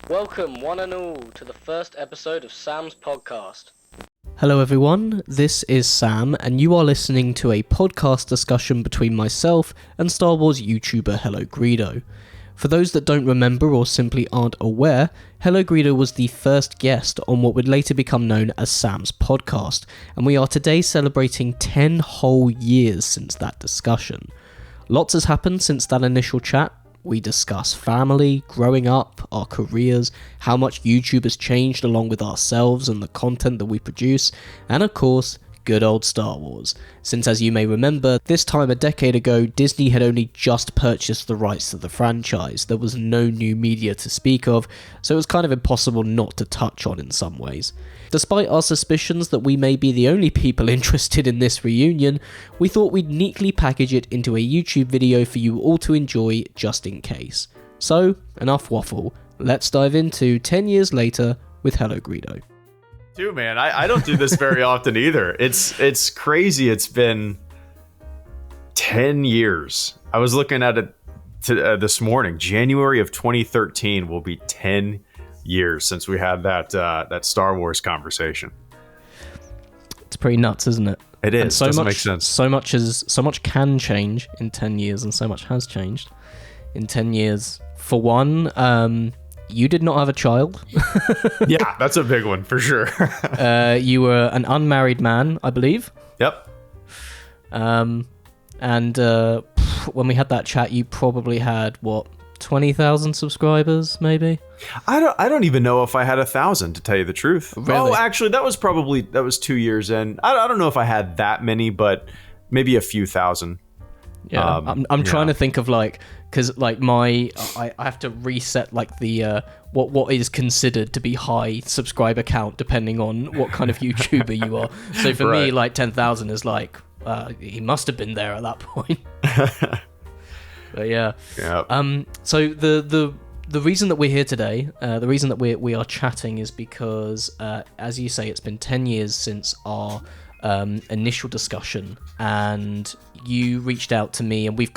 Welcome, one and all, to the first episode of Sam's podcast. Hello everyone, this is Sam, and you are listening to a podcast discussion between myself and Star Wars YouTuber HelloGreedo. For those that don't remember or simply aren't aware, HelloGreedo was the first guest on what would later become known as Sam's podcast, and we are today celebrating 10 whole years since that discussion. Lots has happened since that initial chat. We discuss family, growing up, our careers, how much YouTube has changed along with ourselves and the content that we produce, and of course, good old Star Wars. Since, as you may remember, this time a decade ago, Disney had only just purchased the rights to the franchise. There was no new media to speak of, so it was kind of impossible not to touch on in some ways. Despite our suspicions that we may be the only people interested in this reunion, we thought we'd neatly package it into a YouTube video for you all to enjoy just in case. So, enough waffle, let's dive into 10 years later with HelloGreedo. Dude, man, I don't do this very often either. It's crazy. It's been 10 years. I was looking at it this morning. January of 2013 will be 10 years since we had that Star Wars conversation. It's pretty nuts, isn't it? It is. So doesn't much, make sense. So much can change in 10 years, and so much has changed in 10 years. For one, you did not have a child. Yeah, that's a big one for sure. You were an unmarried man, I believe. Yep. And when we had that chat, you probably had, 20,000 subscribers, maybe? I don't even know if I had 1,000, to tell you the truth. Really? Oh, actually, that was 2 years in. I don't know if I had that many, but maybe a few thousand. Yeah, I'm trying to think of because I have to reset the what is considered to be high subscriber count depending on what kind of YouTuber you are. So for me, 10,000 is he must have been there at that point. But yeah. Yep. So the reason that we're here today, the reason that we are chatting is because, as you say, it's been 10 years since our initial discussion, and you reached out to me, and we've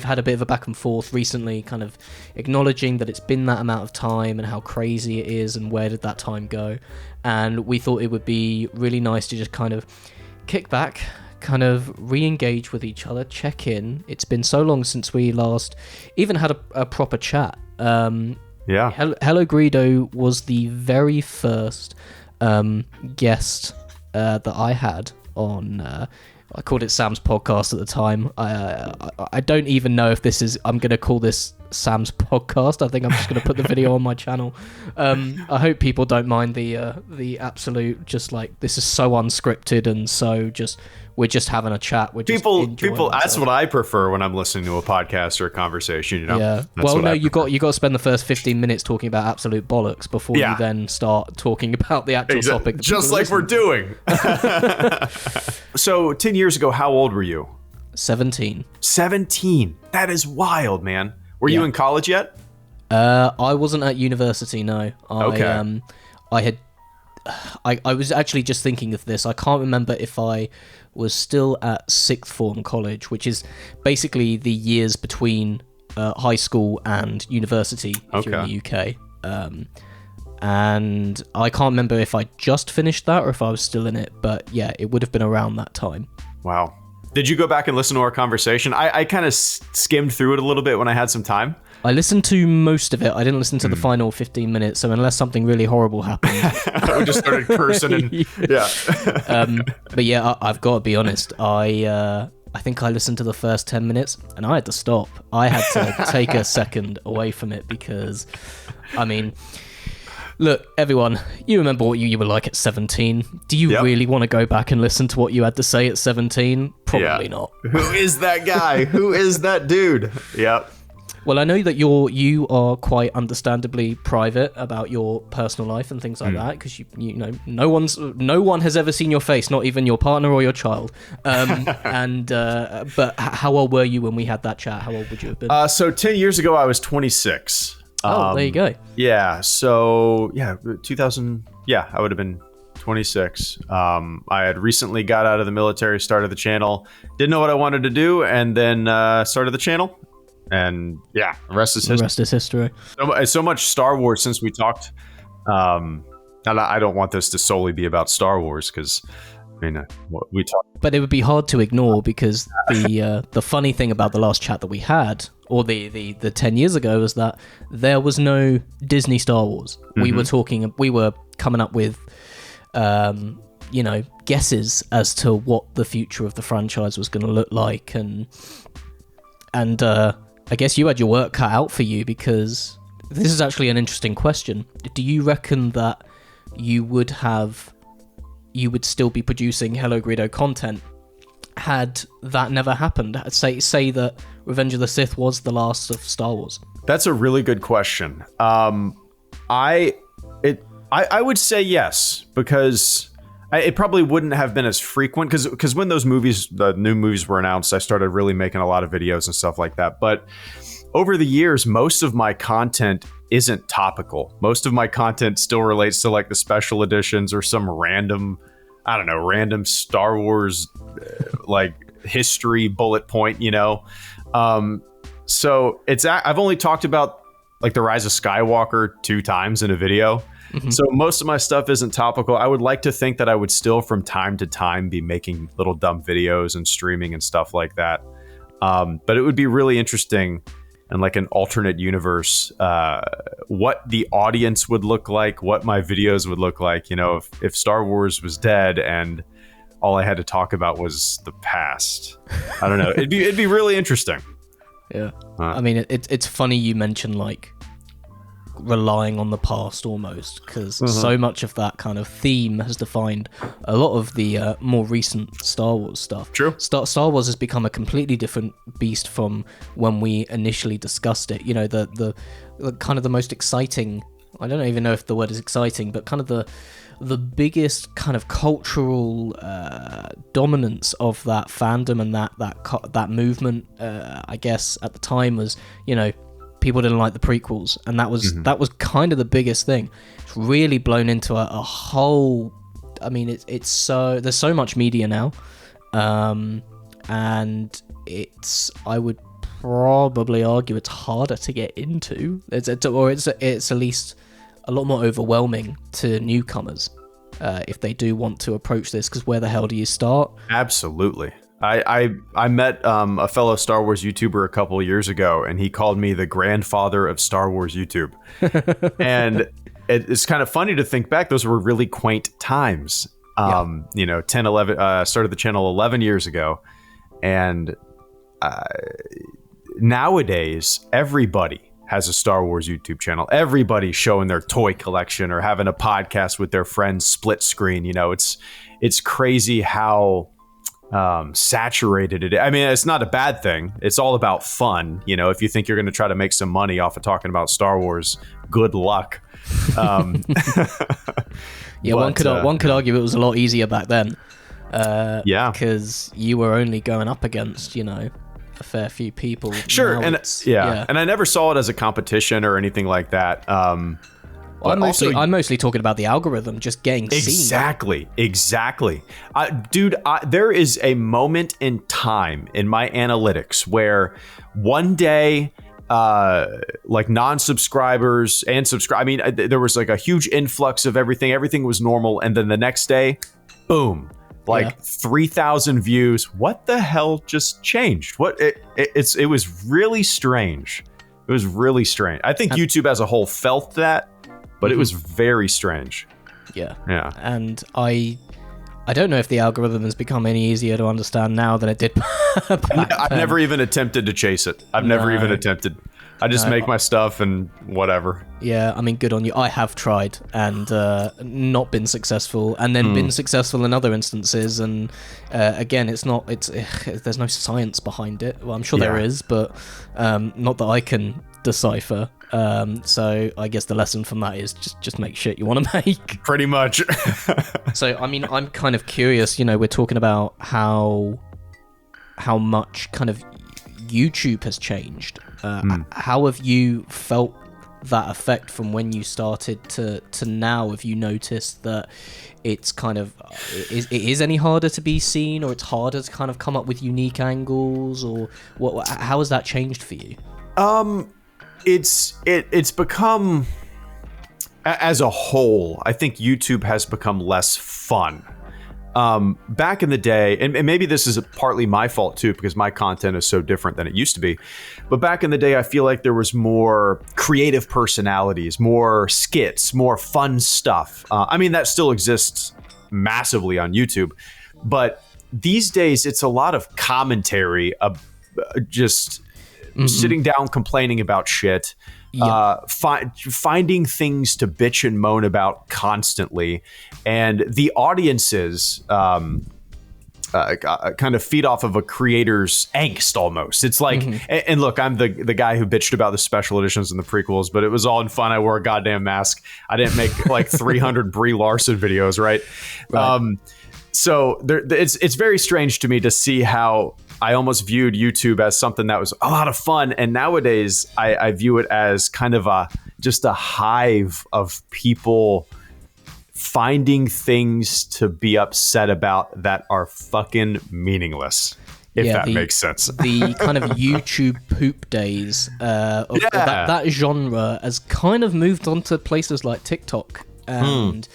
had a bit of a back and forth recently, kind of acknowledging that it's been that amount of time and how crazy it is and where did that time go. And we thought it would be really nice to just kind of kick back, kind of re-engage with each other, check in. It's been so long since we last even had a proper chat. Yeah. HelloGreedo was the very first guest that I had on. I called it Sam's podcast at the time. I don't even know if I'm going to call this Sam's podcast. I think I'm just going to put the video on my channel. I hope people don't mind the absolute this is so unscripted and so we're just having a chat. We're just people. That's what I prefer when I'm listening to a podcast or a conversation. You know. Yeah. You got to spend the first 15 minutes talking about absolute bollocks before you then start talking about the actual topic. Just like we're doing. So 10 years ago, how old were you? 17. 17. That is wild, man. Were you in college yet? I wasn't at university. No. Okay. I was actually just thinking of this. I can't remember if I was still at sixth form college, which is basically the years between high school and university if you're in the UK. And I can't remember if I just finished that or if I was still in it, but yeah, it would have been around that time. Wow. Did you go back and listen to our conversation? I kind of skimmed through it a little bit when I had some time. I listened to most of it. I didn't listen to the final 15 minutes, so unless something really horrible happened. We just started cursing and yeah. But yeah, I've got to be honest. I think I listened to the first 10 minutes and I had to stop. I had to take a second away from it because, look, everyone, you remember what you were like at 17. Do you really want to go back and listen to what you had to say at 17? Probably not. Who is that guy? Who is that dude? Yep. Well, I know that you are quite understandably private about your personal life and things like that, because you know no one has ever seen your face, not even your partner or your child. But how old were you when we had that chat? How old would you have been? So 10 years ago, I was 26. There you go. Yeah. So 2000. Yeah, I would have been 26. I had recently got out of the military, started the channel, didn't know what I wanted to do, and then started the channel. And yeah, the rest is The history. rest is history. So much Star Wars since we talked. And I don't want this to solely be about Star Wars because, I mean, we talked. But it would be hard to ignore because the funny thing about the last chat that we had, or the 10 years ago, was that there was no Disney Star Wars. Mm-hmm. We were coming up with, guesses as to what the future of the franchise was going to look like, and I guess you had your work cut out for you, because this is actually an interesting question. Do you reckon that you would still be producing HelloGreedo content had that never happened? Say that Revenge of the Sith was the last of Star Wars. That's a really good question. I would say yes, because it probably wouldn't have been as frequent, because when the new movies were announced, I started really making a lot of videos and stuff like that. But over the years, most of my content isn't topical. Most of my content still relates to like the special editions or some random Star Wars like history bullet point, So I've only talked about like the Rise of Skywalker 2 times in a video. Mm-hmm. So most of my stuff isn't topical. I would like to think that I would still from time to time be making little dumb videos and streaming and stuff like that. But it would be really interesting and like an alternate universe, what the audience would look like, what my videos would look like, if Star Wars was dead and all I had to talk about was the past. I don't know. It'd be really interesting. Yeah. I mean, it's funny you mention like relying on the past almost, because so much of that kind of theme has defined a lot of the more recent Star Wars stuff. True. Star Wars has become a completely different beast from when we initially discussed it. The kind of the most exciting, I don't even know if the word is exciting, but kind of the biggest kind of cultural dominance of that fandom and that movement, I guess at the time was, people didn't like the prequels, and that was kind of the biggest thing. It's really blown into a whole. I mean, it's so there's so much media now, and I would probably argue it's harder to get into. It's at least a lot more overwhelming to newcomers if they do want to approach this, because where the hell do you start? Absolutely. I met a fellow Star Wars YouTuber a couple of years ago, and he called me the grandfather of Star Wars YouTube. And it's kind of funny to think back. Those were really quaint times. 10, 11, started the channel 11 years ago. And nowadays, everybody has a Star Wars YouTube channel. Everybody's showing their toy collection or having a podcast with their friends split screen. It's crazy how saturated it is. I mean, it's not a bad thing. It's all about fun. If you think you're going to try to make some money off of talking about Star Wars, good luck. Yeah, one could argue it was a lot easier back then. Because you were only going up against, a fair few people. Sure, and I never saw it as a competition or anything like that. I'm mostly talking about the algorithm just getting seen. Exactly. Dude, there is a moment in time in my analytics where one day, like non-subscribers and there was like a huge influx of everything. Everything was normal. And then the next day, boom, 3,000 views. What the hell just changed? It was really strange. It was really strange. I think YouTube as a whole felt that. But it was very strange. Yeah. And I don't know if the algorithm has become any easier to understand now than it did back then. I've never even attempted to chase it. I've never even attempted. I just make my stuff and whatever. Yeah, I mean, good on you. I have tried and not been successul, and then been successful in other instances. And again, there's no science behind it. Well, I'm sure there is, but not that I can decipher. So I guess the lesson from that is just make shit you want to make. Pretty much. So I mean, I'm kind of curious. We're talking about how much kind of YouTube has changed. How have you felt that effect from when you started to now? Have you noticed that it's kind of it is any harder to be seen, or it's harder to kind of come up with unique angles, or what? How has that changed for you? It's become, as a whole, I think YouTube has become less fun. Back in the day, and maybe this is partly my fault too, because my content is so different than it used to be. But back in the day, I feel like there was more creative personalities, more skits, more fun stuff. I mean, that still exists massively on YouTube, but these days it's a lot of commentary, just sitting down complaining about shit. Finding things to bitch and moan about constantly, and the audiences kind of feed off of a creator's angst almost. It's like, and look, I'm the guy who bitched about the special editions and the prequels, but it was all in fun. I wore a goddamn mask. I didn't make like 300 Brie Larson videos, right? So it's very strange to me to see how I almost viewed YouTube as something that was a lot of fun. And nowadays I view it as kind of just a hive of people finding things to be upset about that are fucking meaningless. If that makes sense. The kind of YouTube poop days of that genre has kind of moved on to places like TikTok and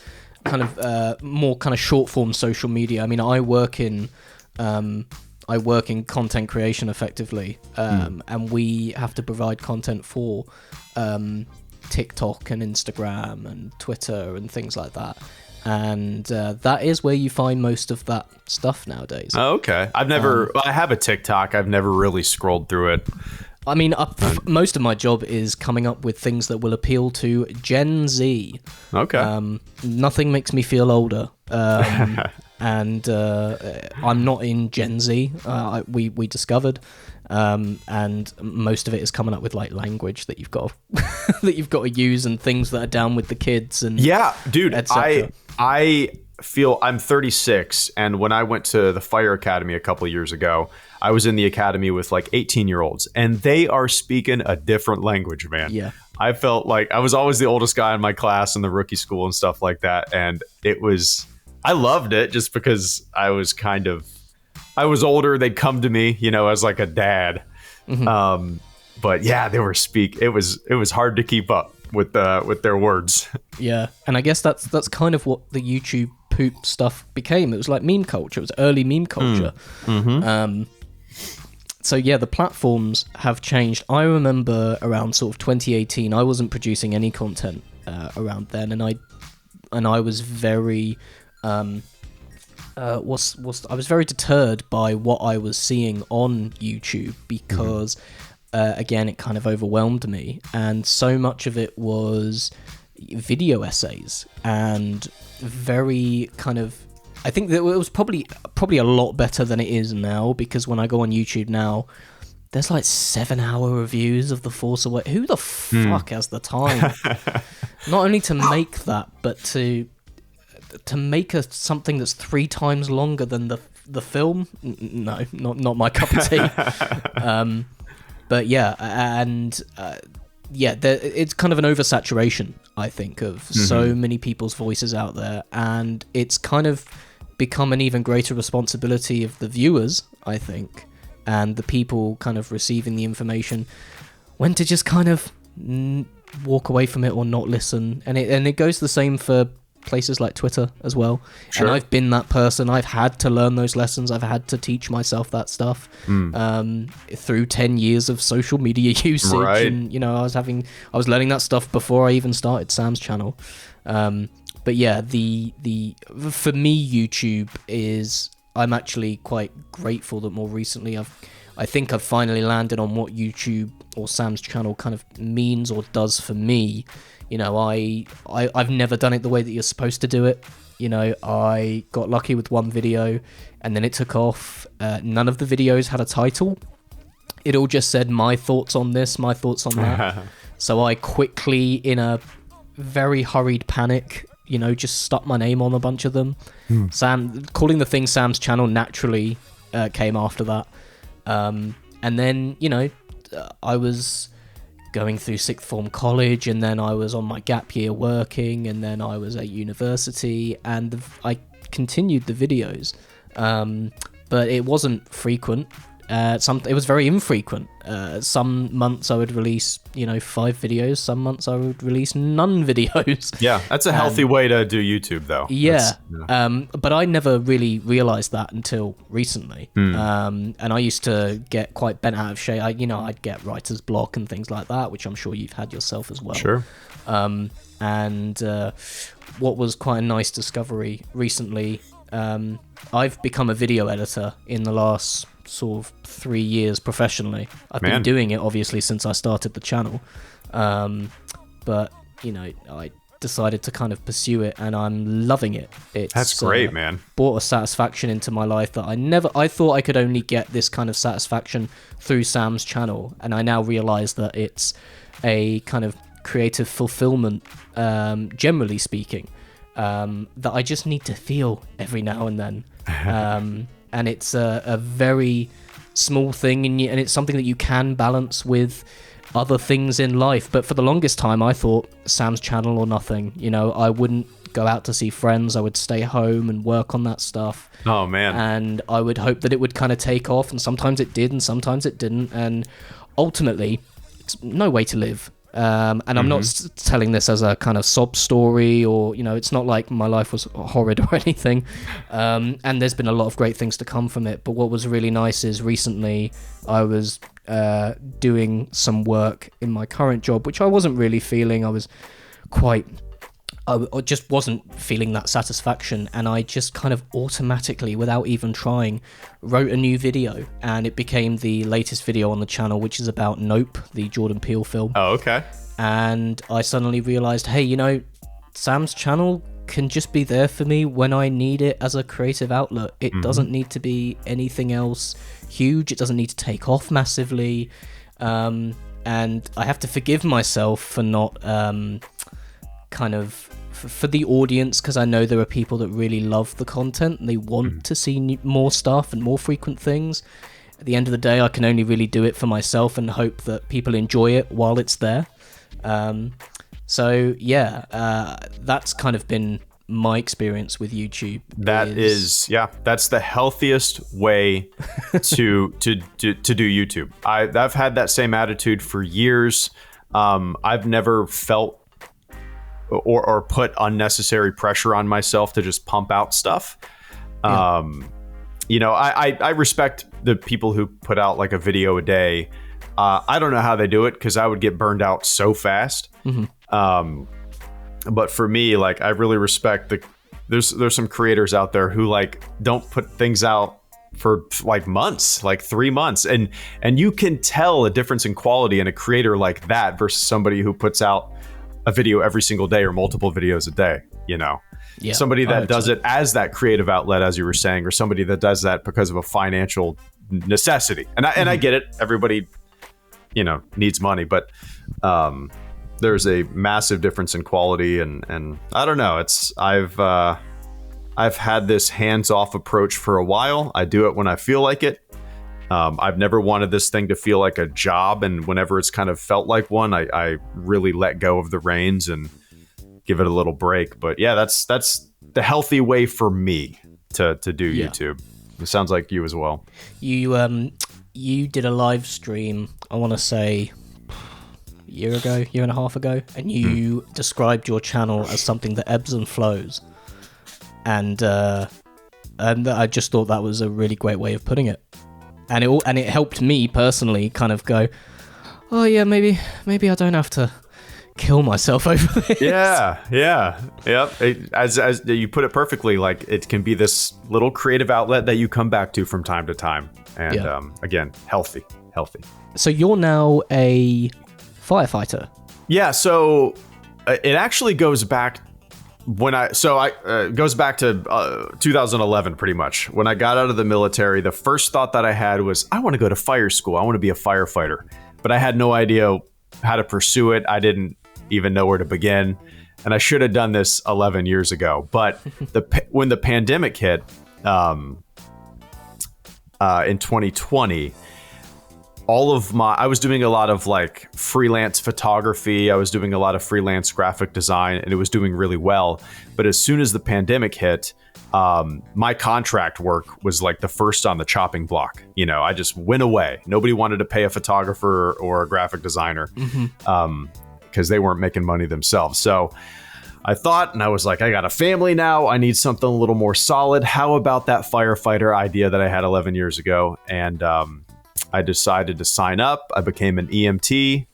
kind of more kind of short form social media. I mean, I work in content creation effectively, and we have to provide content for TikTok and Instagram and Twitter and things like that. And that is where you find most of that stuff nowadays. Oh, okay. I have a TikTok. I've never really scrolled through it. I mean, most of my job is coming up with things that will appeal to Gen Z. Okay. Nothing makes me feel older. And I'm not in Gen Z. We discovered, and most of it is coming up with like language that you've got to use and things that are down with the kids and dude. I feel I'm 36, and when I went to the fire academy a couple of years ago, I was in the academy with like 18-year-olds, and they are speaking a different language, man. Yeah. I felt like I was always the oldest guy in my class in the rookie school and stuff like that, and I loved it just because I was older. They'd come to me, as like a dad. But yeah, they were it was hard to keep up with their words. Yeah. And I guess that's kind of what the YouTube poop stuff became. It was like meme culture. It was early meme culture. So yeah, the platforms have changed. I remember around sort of 2018, I wasn't producing any content around then, and I was very I was very deterred by what I was seeing on YouTube because again, it kind of overwhelmed me, and so much of it was video essays and very kind of, I think that it was probably a lot better than it is now, because when I go on YouTube now, there's like 7-hour reviews of The Force Awakens. Who the fuck has the time? Not only to make that, but to make something that's 3 times longer than the film. No, not my cup of tea. But yeah, and it's kind of an oversaturation, I think, of so many people's voices out there, and it's kind of become an even greater responsibility of the viewers, I think, and the people kind of receiving the information, when to just kind of walk away from it or not listen. And it goes the same for places like Twitter as well. Sure. And I've been that person. I've had to learn those lessons. I've had to teach myself that stuff through 10 years of social media usage. Right. And I was learning that stuff before I even started Sam's channel. But yeah, for me, YouTube is, I'm actually quite grateful that more recently I think I've finally landed on what YouTube or Sam's channel kind of means or does for me. I've never done it the way that you're supposed to do it. I got lucky with one video and then it took off. None of the videos had a title. It all just said my thoughts on this, my thoughts on that. So I quickly, in a very hurried panic, just stuck my name on a bunch of them. Calling the thing Sam's channel naturally came after that. And then, I was going through sixth form college, and then I was on my gap year working, and then I was at university, and I continued the videos. But it wasn't frequent. It was very infrequent. Some months I would release, 5 videos. Some months I would release none videos. Yeah, that's a healthy way to do YouTube, though. Yeah. But I never really realized that until recently. And I used to get quite bent out of shape. I'd get writer's block and things like that, which I'm sure you've had yourself as well. Sure. And what was quite a nice discovery recently, I've become a video editor in the last sort of 3 years professionionally. I've been doing it obviously since I started the channel, but I decided to kind of pursue it, and I'm loving it. That's great, man. Brought a satisfaction into my life that I thought I could only get this kind of satisfaction through Sam's channel, and I now realize that it's a kind of creative fulfillment, generally speaking, that I just need to feel every now and then. And it's a very small thing, and it's something that you can balance with other things in life. But for the longest time, I thought Sam's channel or nothing. I wouldn't go out to see friends. I would stay home and work on that stuff. Oh, man. And I would hope that it would kind of take off, and sometimes it did, and sometimes it didn't. And ultimately, it's no way to live. And I'm not telling this as a kind of sob story, or it's not like my life was horrid or anything, and there's been a lot of great things to come from it. But what was really nice is recently I was doing some work in my current job, which I wasn't really feeling. I just wasn't feeling that satisfaction, and I just kind of automatically, without even trying, wrote a new video, and it became the latest video on the channel, which is about Nope, the Jordan Peele film. Oh, okay. And I suddenly realized, hey, Sam's channel can just be there for me when I need it as a creative outlet. It doesn't need to be anything else huge. It doesn't need to take off massively. And I have to forgive myself for not for the audience, because I know there are people that really love the content and they want to see more stuff and more frequent things. At the end of the day, I can only really do it for myself and hope that people enjoy it while it's there. That's kind of been my experience with YouTube. That's the healthiest way to do YouTube. I've had that same attitude for years. I've never felt or put unnecessary pressure on myself to just pump out stuff. I respect the people who put out like a video a day. I don't know how they do it, because I would get burned out so fast. But for me, like, I really respect there's some creators out there who like don't put things out for like months, like 3 months, and you can tell a difference in quality in a creator like that versus somebody who puts out a video every single day or multiple videos a day. Somebody that does it as that creative outlet, as you were saying, or somebody that does that because of a financial necessity. And I get it. Everybody, needs money, but there's a massive difference in quality, and I don't know. I've had this hands-off approach for a while. I do it when I feel like it. I've never wanted this thing to feel like a job, and whenever it's kind of felt like one, I really let go of the reins and give it a little break. But yeah, that's the healthy way for me to do YouTube. It sounds like you as well. You did a live stream, I want to say year and a half ago, and you described your channel as something that ebbs and flows, and I just thought that was a really great way of putting it. And it helped me personally kind of go, oh yeah, maybe I don't have to kill myself over this. Yeah. As you put it perfectly, like, it can be this little creative outlet that you come back to from time to time. And again, healthy. So you're now a firefighter. Yeah. So it actually goes back goes back to 2011, pretty much. When I got out of the military, the first thought that I had was, I want to go to fire school. I want to be a firefighter. But I had no idea how to pursue it. I didn't even know where to begin. And I should have done this 11 years ago. But when the pandemic hit in 2020, I was doing a lot of like freelance photography. I was doing a lot of freelance graphic design, and it was doing really well. But as soon as the pandemic hit, my contract work was like the first on the chopping block. You know, I just went away. Nobody wanted to pay a photographer or a graphic designer because they weren't making money themselves. So I thought, and I was like, I got a family now. I need something a little more solid. How about that firefighter idea that I had 11 years ago? And I decided to sign up. I became an EMT,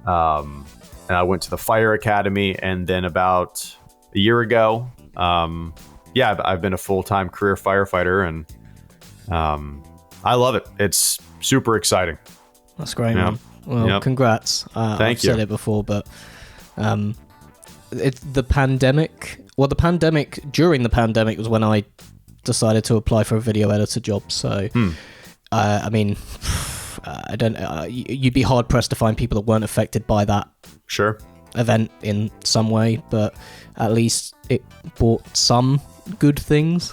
and I went to the fire academy. And then about a year ago, I've been a full-time career firefighter, and I love it. It's super exciting. That's great, man. Well, congrats. I've said it before, but it's the pandemic. Well, during the pandemic was when I decided to apply for a video editor job. So, I mean, I don't. You'd be hard pressed to find people that weren't affected by that. Sure. Event in some way, but at least it brought some good things.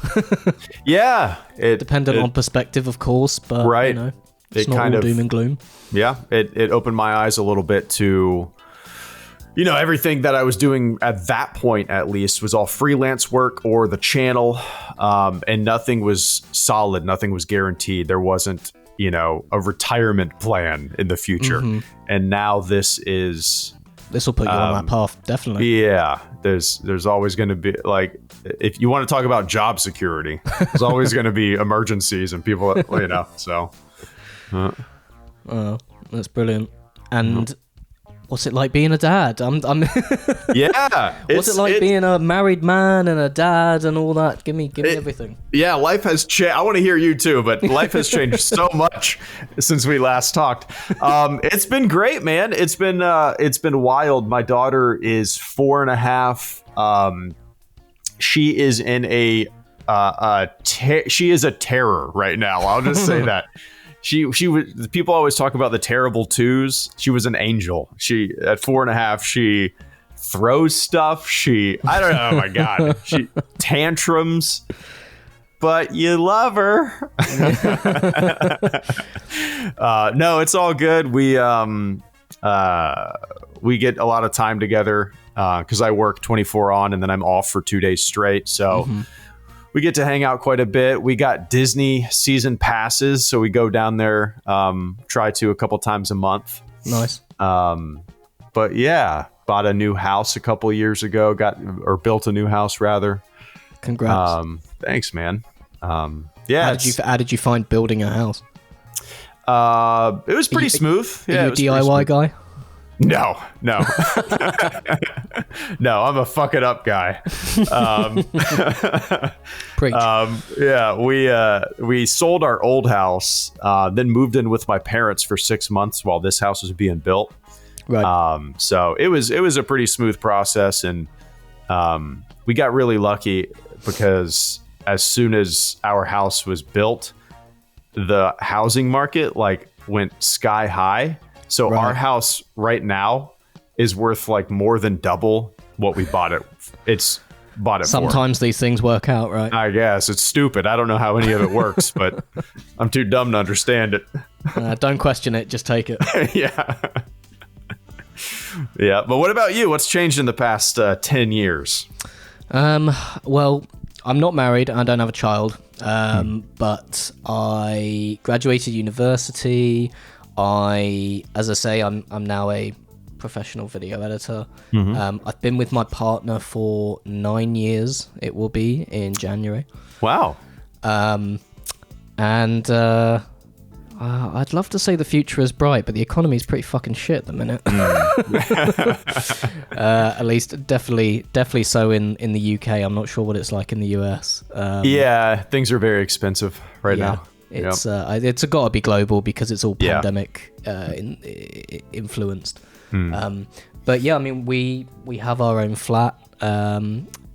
Yeah, it dependent on perspective, of course, but right. You know, it's not all doom and gloom. Yeah, it opened my eyes a little bit to, you know, everything that I was doing at that point, at least, was all freelance work or the channel, and nothing was solid, nothing was guaranteed. There wasn't, you know, a retirement plan in the future, and now this will put you on that path, definitely. Yeah, there's always going to be, like, if you want to talk about job security, there's always going to be emergencies and people, you know, so. Oh, that's brilliant. And what's it like being a dad? Yeah. What's it like being a married man and a dad and all that? Give me everything. Yeah, life has changed. I want to hear you too, but life has changed so much since we last talked. It's been great, man. It's been wild. My daughter is 4.5. She is in she is a terror right now. I'll just say that. She was, people always talk about the terrible twos. She was an angel. She, at 4.5, she throws stuff. I don't know. Oh my God. She tantrums, but you love her. No, it's all good. We get a lot of time together, cause I work 24 on and then I'm off for 2 days straight. So we get to hang out quite a bit. We got Disney season passes, so we go down there, try to a couple times a month. Nice. But yeah, bought a new house a couple years ago. Built a new house rather. Congrats. Thanks, man. Yeah. How did you find building a house? It was pretty smooth. Yeah, are you a DIY guy? No. No, I'm a fuck it up guy. Preach. Yeah, we sold our old house, then moved in with my parents for 6 months while this house was being built. Right. So it was a pretty smooth process, and we got really lucky because as soon as our house was built, the housing market went sky high. So our house right now is worth more than double what we bought it. Sometimes these things work out, right? I guess it's stupid. I don't know how any of it works, but I'm too dumb to understand it. Don't question it. Just take it. Yeah. Yeah. But what about you? What's changed in the past 10 years? Well, I'm not married. I don't have a child. But I graduated university. As I say, I'm now a professional video editor. I've been with my partner for 9 years. It will be in January. Wow. And I'd love to say the future is bright, but the economy is pretty fucking shit at the minute. At least definitely so in the UK. I'm not sure what it's like in the US. Yeah, things are very expensive right now. It's got to be global because it's all pandemic influenced. But yeah, I mean, we have our own flat.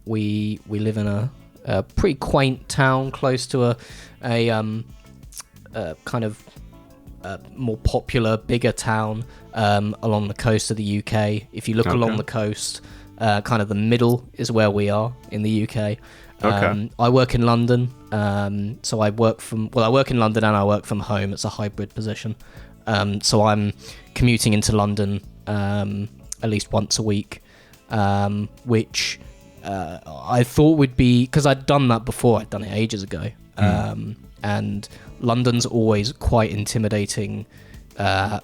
We live in a pretty quaint town close to a kind of more popular, bigger town along the coast of the UK. If you look along the coast, kind of the middle is where we are in the UK. I work in London, so I work in London and I work from home. It's a hybrid position. So I'm commuting into London at least once a week, which I thought would be, because I'd done that before. I'd done it ages ago. And London's always quite intimidating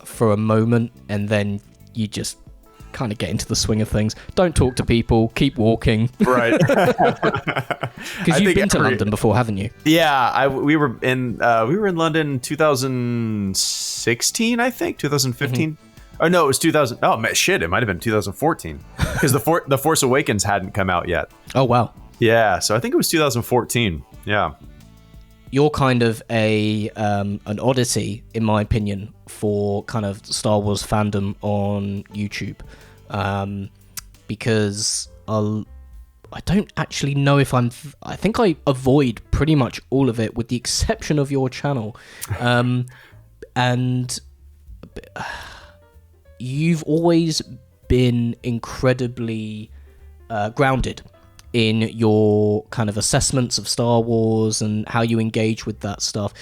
for a moment, and then you just kind of get into the swing of things. Don't talk to people, keep walking. Right. Because you've been to London before, haven't you? Yeah, we were in London 2016, I think, 2015. Oh no, it was 2000. Oh man, shit, it might have been 2014 because the Force Awakens hadn't come out yet. Oh wow. Yeah, so I think it was 2014. Yeah. You're kind of an oddity, in my opinion, for kind of Star Wars fandom on YouTube, because I don't actually know if I think I avoid pretty much all of it, with the exception of your channel, and you've always been incredibly grounded in your kind of assessments of Star Wars and how you engage with that stuff.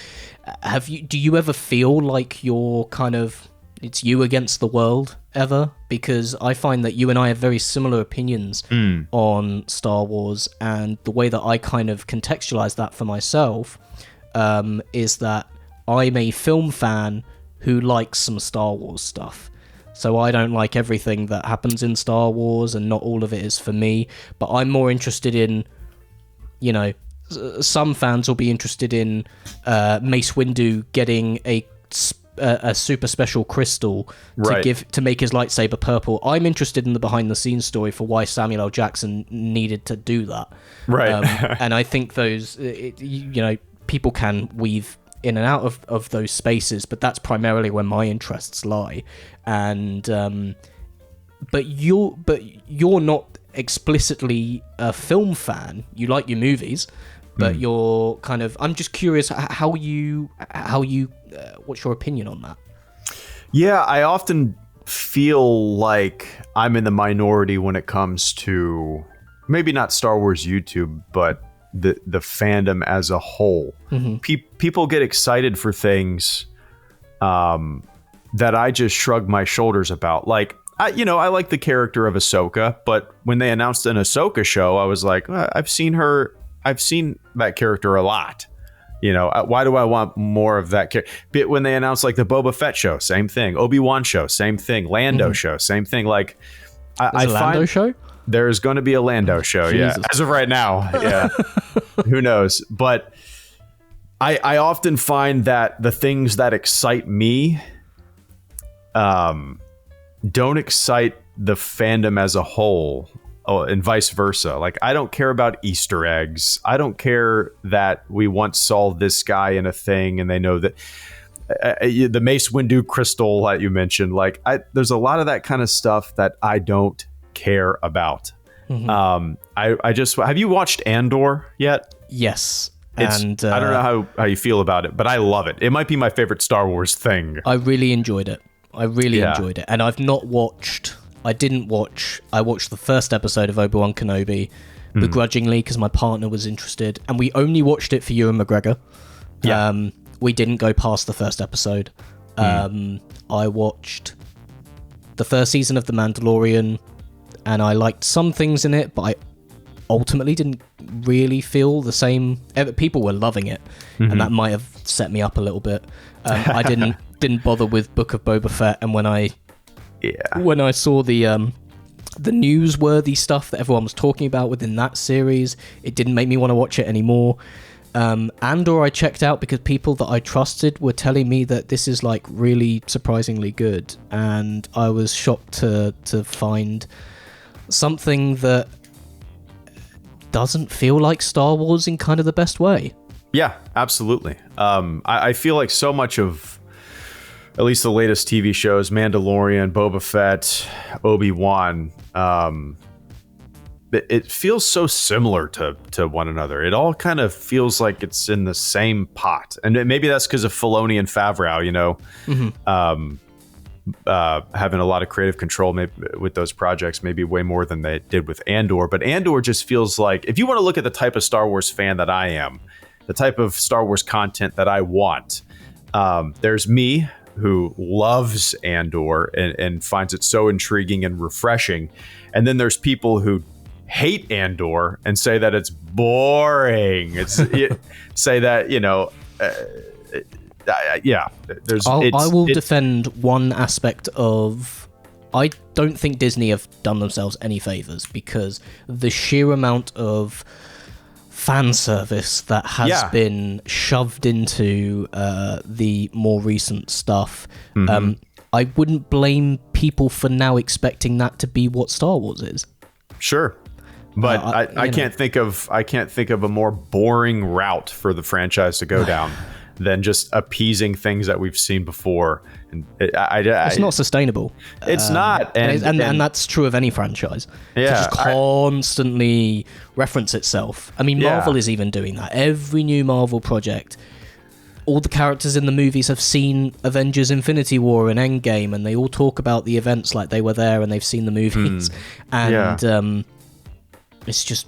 Do you ever feel like you're kind of, it's you against the world ever? Because I find that you and I have very similar opinions on Star Wars, and the way that I kind of contextualize that for myself is that I'm a film fan who likes some Star Wars stuff. So I don't like everything that happens in Star Wars, and not all of it is for me. But I'm more interested in, you know, some fans will be interested in Mace Windu getting a super special crystal to make his lightsaber purple. I'm interested in the behind the scenes story for why Samuel L. Jackson needed to do that. Right. And I think people can weave in and out of those spaces, but that's primarily where my interests lie. And but you're not explicitly a film fan. You like your movies, but you're kind of, I'm just curious how you what's your opinion on that? Yeah, I often feel like I'm in the minority when it comes to maybe not Star Wars YouTube, but the fandom as a whole. People get excited for things that I just shrug my shoulders about. Like, I like the character of Ahsoka, but when they announced an Ahsoka show, I was like, I've seen that character a lot. Why do I want more of that character? But when they announced like the Boba Fett show, same thing. Obi-Wan show, same thing. Lando show, same thing. Like, I Lando show? There's going to be a Lando show, Jesus. Yeah. As of right now, yeah. Who knows? But I often find that the things that excite me don't excite the fandom as a whole, and vice versa. Like, I don't care about Easter eggs. I don't care that we once saw this guy in a thing and they know that the Mace Windu crystal that you mentioned. Like, there's a lot of that kind of stuff that I don't care about. I just, have you watched Andor yet? Yes. And I don't know how you feel about it, but I love it. It might be my favorite Star Wars thing. I really enjoyed it. Enjoyed it. And I watched the first episode of Obi-Wan Kenobi begrudgingly because my partner was interested, and we only watched it for Ewan McGregor. Yeah. We didn't go past the first episode. I watched the first season of The Mandalorian, and I liked some things in it, but I ultimately didn't really feel the same. People were loving it, and that might have set me up a little bit. I didn't bother with Book of Boba Fett, and when I saw the newsworthy stuff that everyone was talking about within that series, it didn't make me want to watch it anymore. Andor I checked out because people that I trusted were telling me that this is like really surprisingly good, and I was shocked to find something that doesn't feel like Star Wars in kind of the best way. Yeah, absolutely. I feel like so much of at least the latest TV shows, Mandalorian, Boba Fett, Obi-Wan, it feels so similar to one another. It all kind of feels like it's in the same pot. And maybe that's because of Filoni and Favreau, having a lot of creative control maybe with those projects, maybe way more than they did with Andor. But Andor just feels like, if you want to look at the type of Star Wars fan that I am, the type of Star Wars content that I want, there's me, who loves Andor and finds it so intriguing and refreshing. And then there's people who hate Andor and say that it's boring. Say that, yeah. I will defend one aspect of. I don't think Disney have done themselves any favors, because the sheer amount of fan service that has been shoved into the more recent stuff. I wouldn't blame people for now expecting that to be what Star Wars is. Sure. But I can't think of a more boring route for the franchise to go down than just appeasing things that we've seen before. And it's not sustainable. It's not, and that's true of any franchise. Yeah, to just constantly reference itself. I mean, Marvel is even doing that. Every new Marvel project, all the characters in the movies have seen Avengers: Infinity War and Endgame, and they all talk about the events like they were there and they've seen the movies. And it's just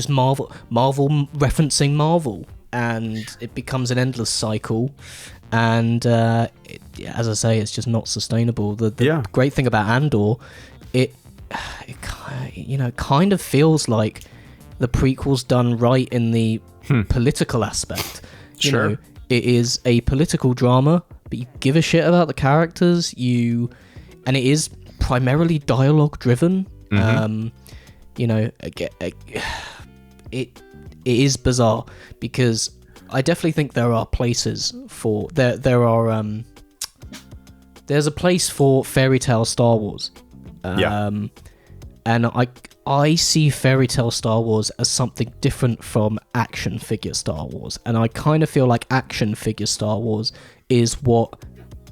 Marvel referencing Marvel, and it becomes an endless cycle. And as I say, it's just not sustainable. The great thing about Andor, it kind of feels like the prequels done right in the political aspect. You know, it is a political drama, but you give a shit about the characters. And it is primarily dialogue driven. It is bizarre, because I definitely think there are places for there's a place for fairy tale Star Wars. And I see fairy tale Star Wars as something different from action figure Star Wars, and I kind of feel like action figure Star Wars is what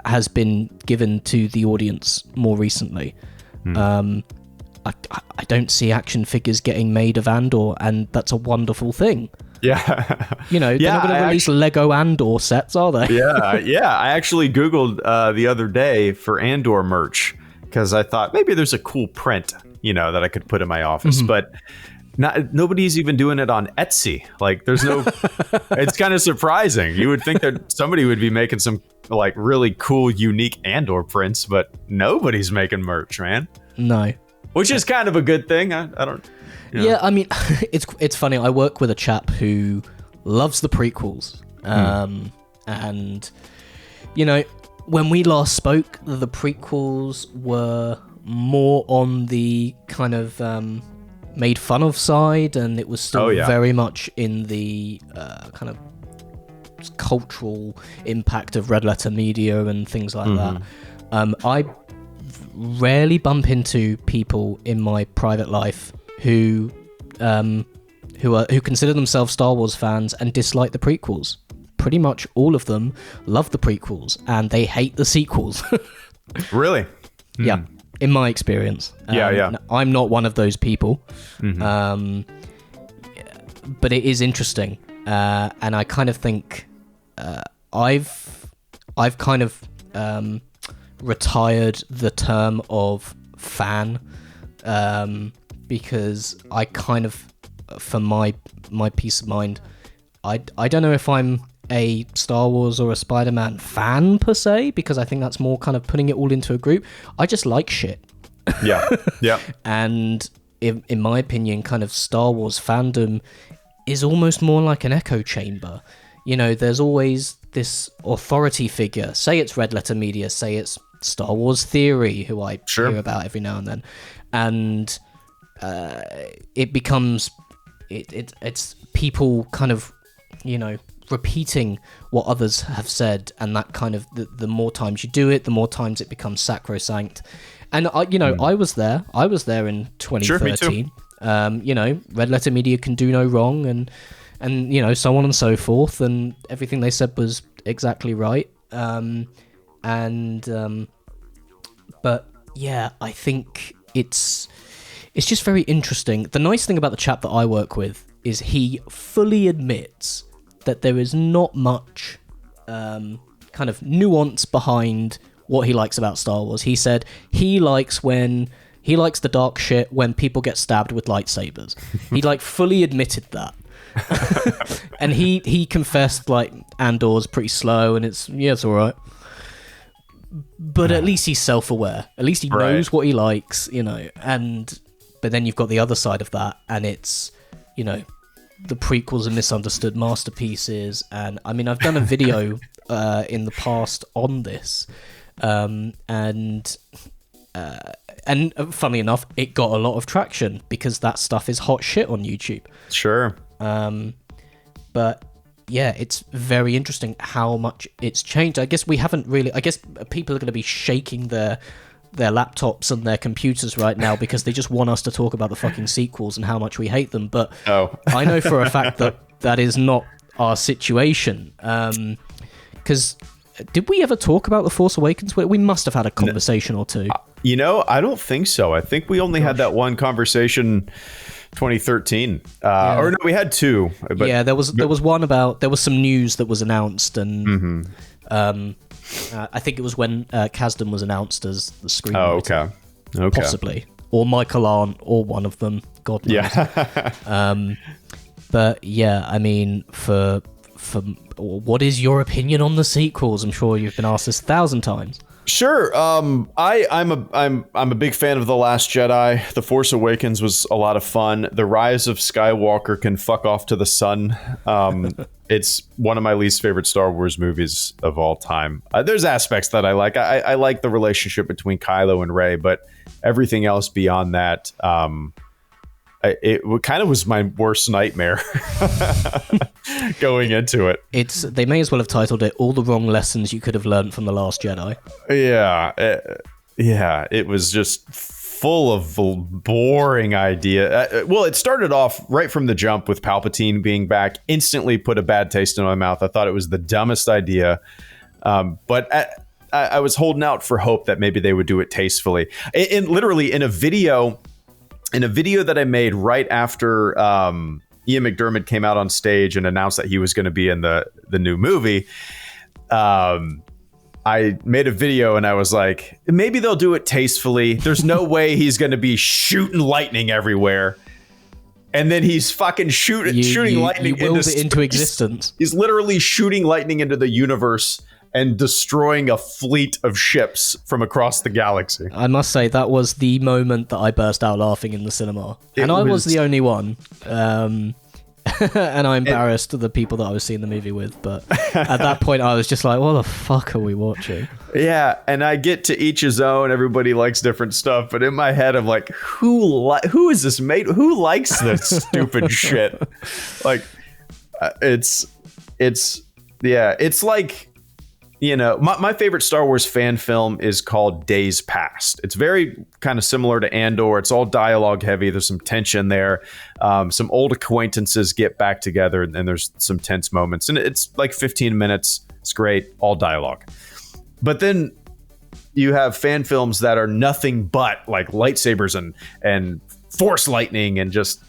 has been given to the audience more recently. I don't see action figures getting made of Andor, and that's a wonderful thing. Yeah. They're not going to release Lego Andor sets, are they? Yeah. I actually Googled the other day for Andor merch, because I thought maybe there's a cool print, that I could put in my office. But nobody's even doing it on Etsy. Like, there's no... It's kind of surprising. You would think that somebody would be making some, like, really cool, unique Andor prints, but nobody's making merch, man. No. Which is kind of a good thing. I don't... Yeah, I mean, it's funny. I work with a chap who loves the prequels. And, when we last spoke, the prequels were more on the kind of made fun of side, and it was still very much in the kind of cultural impact of red letter media and things like that. I rarely bump into people in my private life who consider themselves Star Wars fans and dislike the prequels. Pretty much all of them love the prequels, and they hate the sequels. Really? Yeah, in my experience. I'm not one of those people. But it is interesting, and I kind of think I've kind of retired the term of fan, because I kind of, for my peace of mind, I don't know if I'm a Star Wars or a Spider-Man fan per se, because I think that's more kind of putting it all into a group. I just like shit. Yeah. And in my opinion, kind of Star Wars fandom is almost more like an echo chamber. There's always this authority figure. Say it's Red Letter Media, say it's Star Wars Theory, who I hear about every now and then. And it becomes... It's people kind of, repeating what others have said, and that kind of the more times you do it, the more times it becomes sacrosanct. And I was there in 2013. Sure, me too. Red Letter Media can do no wrong, and so on and so forth, and everything they said was exactly right. But yeah, I think it's just very interesting. The nice thing about the chap that I work with is he fully admits that there is not much kind of nuance behind what he likes about Star Wars. He said he likes the dark shit when people get stabbed with lightsabers. He fully admitted that. And he confessed Andor's pretty slow, and it's all right. but at least he's self-aware. At least he knows what he likes, you know. But then you've got the other side of that, and it's, you know, the prequels and misunderstood masterpieces. And I mean, I've done a video in the past on this, and funnily enough, it got a lot of traction because that stuff is hot shit on YouTube. Sure. But yeah, it's very interesting how much it's changed. I guess people are going to be shaking their laptops and their computers right now because they just want us to talk about the fucking sequels and how much we hate them. But I know for a fact that is not our situation. Because did we ever talk about The Force Awakens? We must have had a conversation or two. You know, I don't think so. I think we only had that one conversation 2013. Or no, we had two. But, yeah, there was one about, there was some news that was announced, and I think it was when Kasdan was announced as the screenwriter. Oh, okay. Possibly. Or Michael Arndt, or one of them. God knows. Yeah. But yeah, I mean, for what is your opinion on the sequels? I'm sure you've been asked this 1,000 times. Sure. I'm a big fan of The Last Jedi. The Force Awakens was a lot of fun. The Rise of Skywalker can fuck off to the sun. It's one of my least favorite Star Wars movies of all time. There's aspects that I like. I like the relationship between Kylo and Rey, but everything else beyond that, it kind of was my worst nightmare going into it. They may as well have titled it "All the Wrong Lessons You Could Have Learned from The Last Jedi." Yeah, it was just full of boring idea. Well, it started off right from the jump with Palpatine being back. Instantly put a bad taste in my mouth. I thought it was the dumbest idea, but I was holding out for hope that maybe they would do it tastefully. Literally in a video that I made right after Ian McDiarmid came out on stage and announced that he was going to be in the new movie, I made a video and I was like, maybe they'll do it tastefully. There's no way he's going to be shooting lightning everywhere. And then he's fucking shooting lightning into existence. He's literally shooting lightning into the universe and destroying a fleet of ships from across the galaxy. I must say, that was the moment that I burst out laughing in the cinema. I was the only one. And I embarrassed the people that I was seeing the movie with. But at that point, I was just like, what the fuck are we watching? Yeah, and I get to each his own. Everybody likes different stuff. But in my head, I'm like, who is this mate? Who likes this stupid shit? Like, it's like... You know, my favorite Star Wars fan film is called Days Past. It's very kind of similar to Andor. It's all dialogue heavy. There's some tension there. Some old acquaintances get back together, and there's some tense moments. And it's like 15 minutes. It's great. All dialogue. But then you have fan films that are nothing but like lightsabers and force lightning and just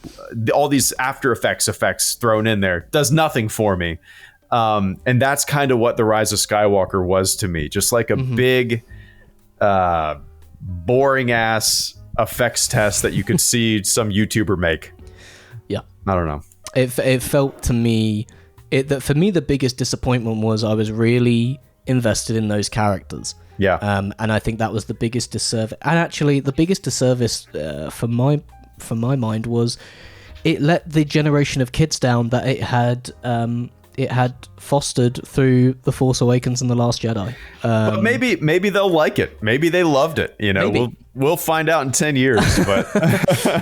all these After Effects thrown in there. Does nothing for me. And that's kind of what The Rise of Skywalker was to me. Just like a big, boring ass effects test that you could see some YouTuber make. Yeah. I don't know. It felt to me, that for me, the biggest disappointment was I was really invested in those characters. Yeah. And I think that was the biggest disservice. And actually, the biggest disservice for my mind was it let the generation of kids down that it had fostered through The Force Awakens and The Last Jedi. But maybe they'll like it. Maybe they loved it. You know, we'll find out in 10 years. But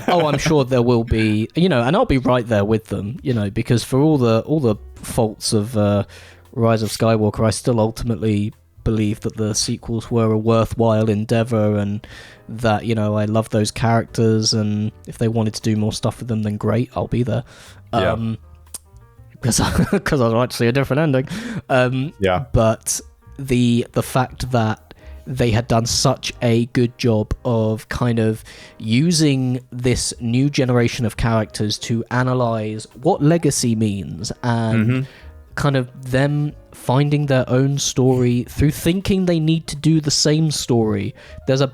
oh, I'm sure there will be. You know, and I'll be right there with them. You know, because for all the faults of Rise of Skywalker, I still ultimately believe that the sequels were a worthwhile endeavor, and that, you know, I love those characters. And if they wanted to do more stuff with them, then great, I'll be there. Yeah. Because I'd like to see a different ending. Yeah. But the fact that they had done such a good job of kind of using this new generation of characters to analyze what legacy means, and kind of them finding their own story through thinking they need to do the same story. There's a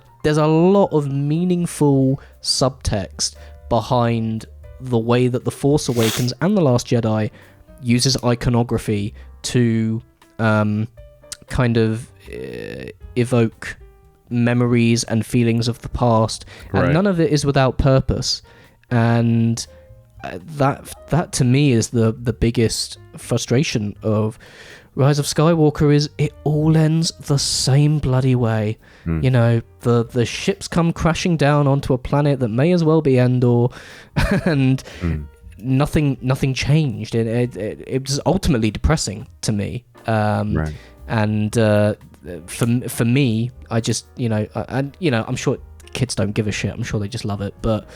lot of meaningful subtext behind the way that The Force Awakens and The Last Jedi uses iconography to kind of evoke memories and feelings of the past, and none of it is without purpose. And that to me is the biggest frustration of Rise of Skywalker, is it all ends the same bloody way. You know, the ships come crashing down onto a planet that may as well be Endor, and nothing changed. It was ultimately depressing to me. And for me, I just, I'm sure kids don't give a shit. I'm sure they just love it. But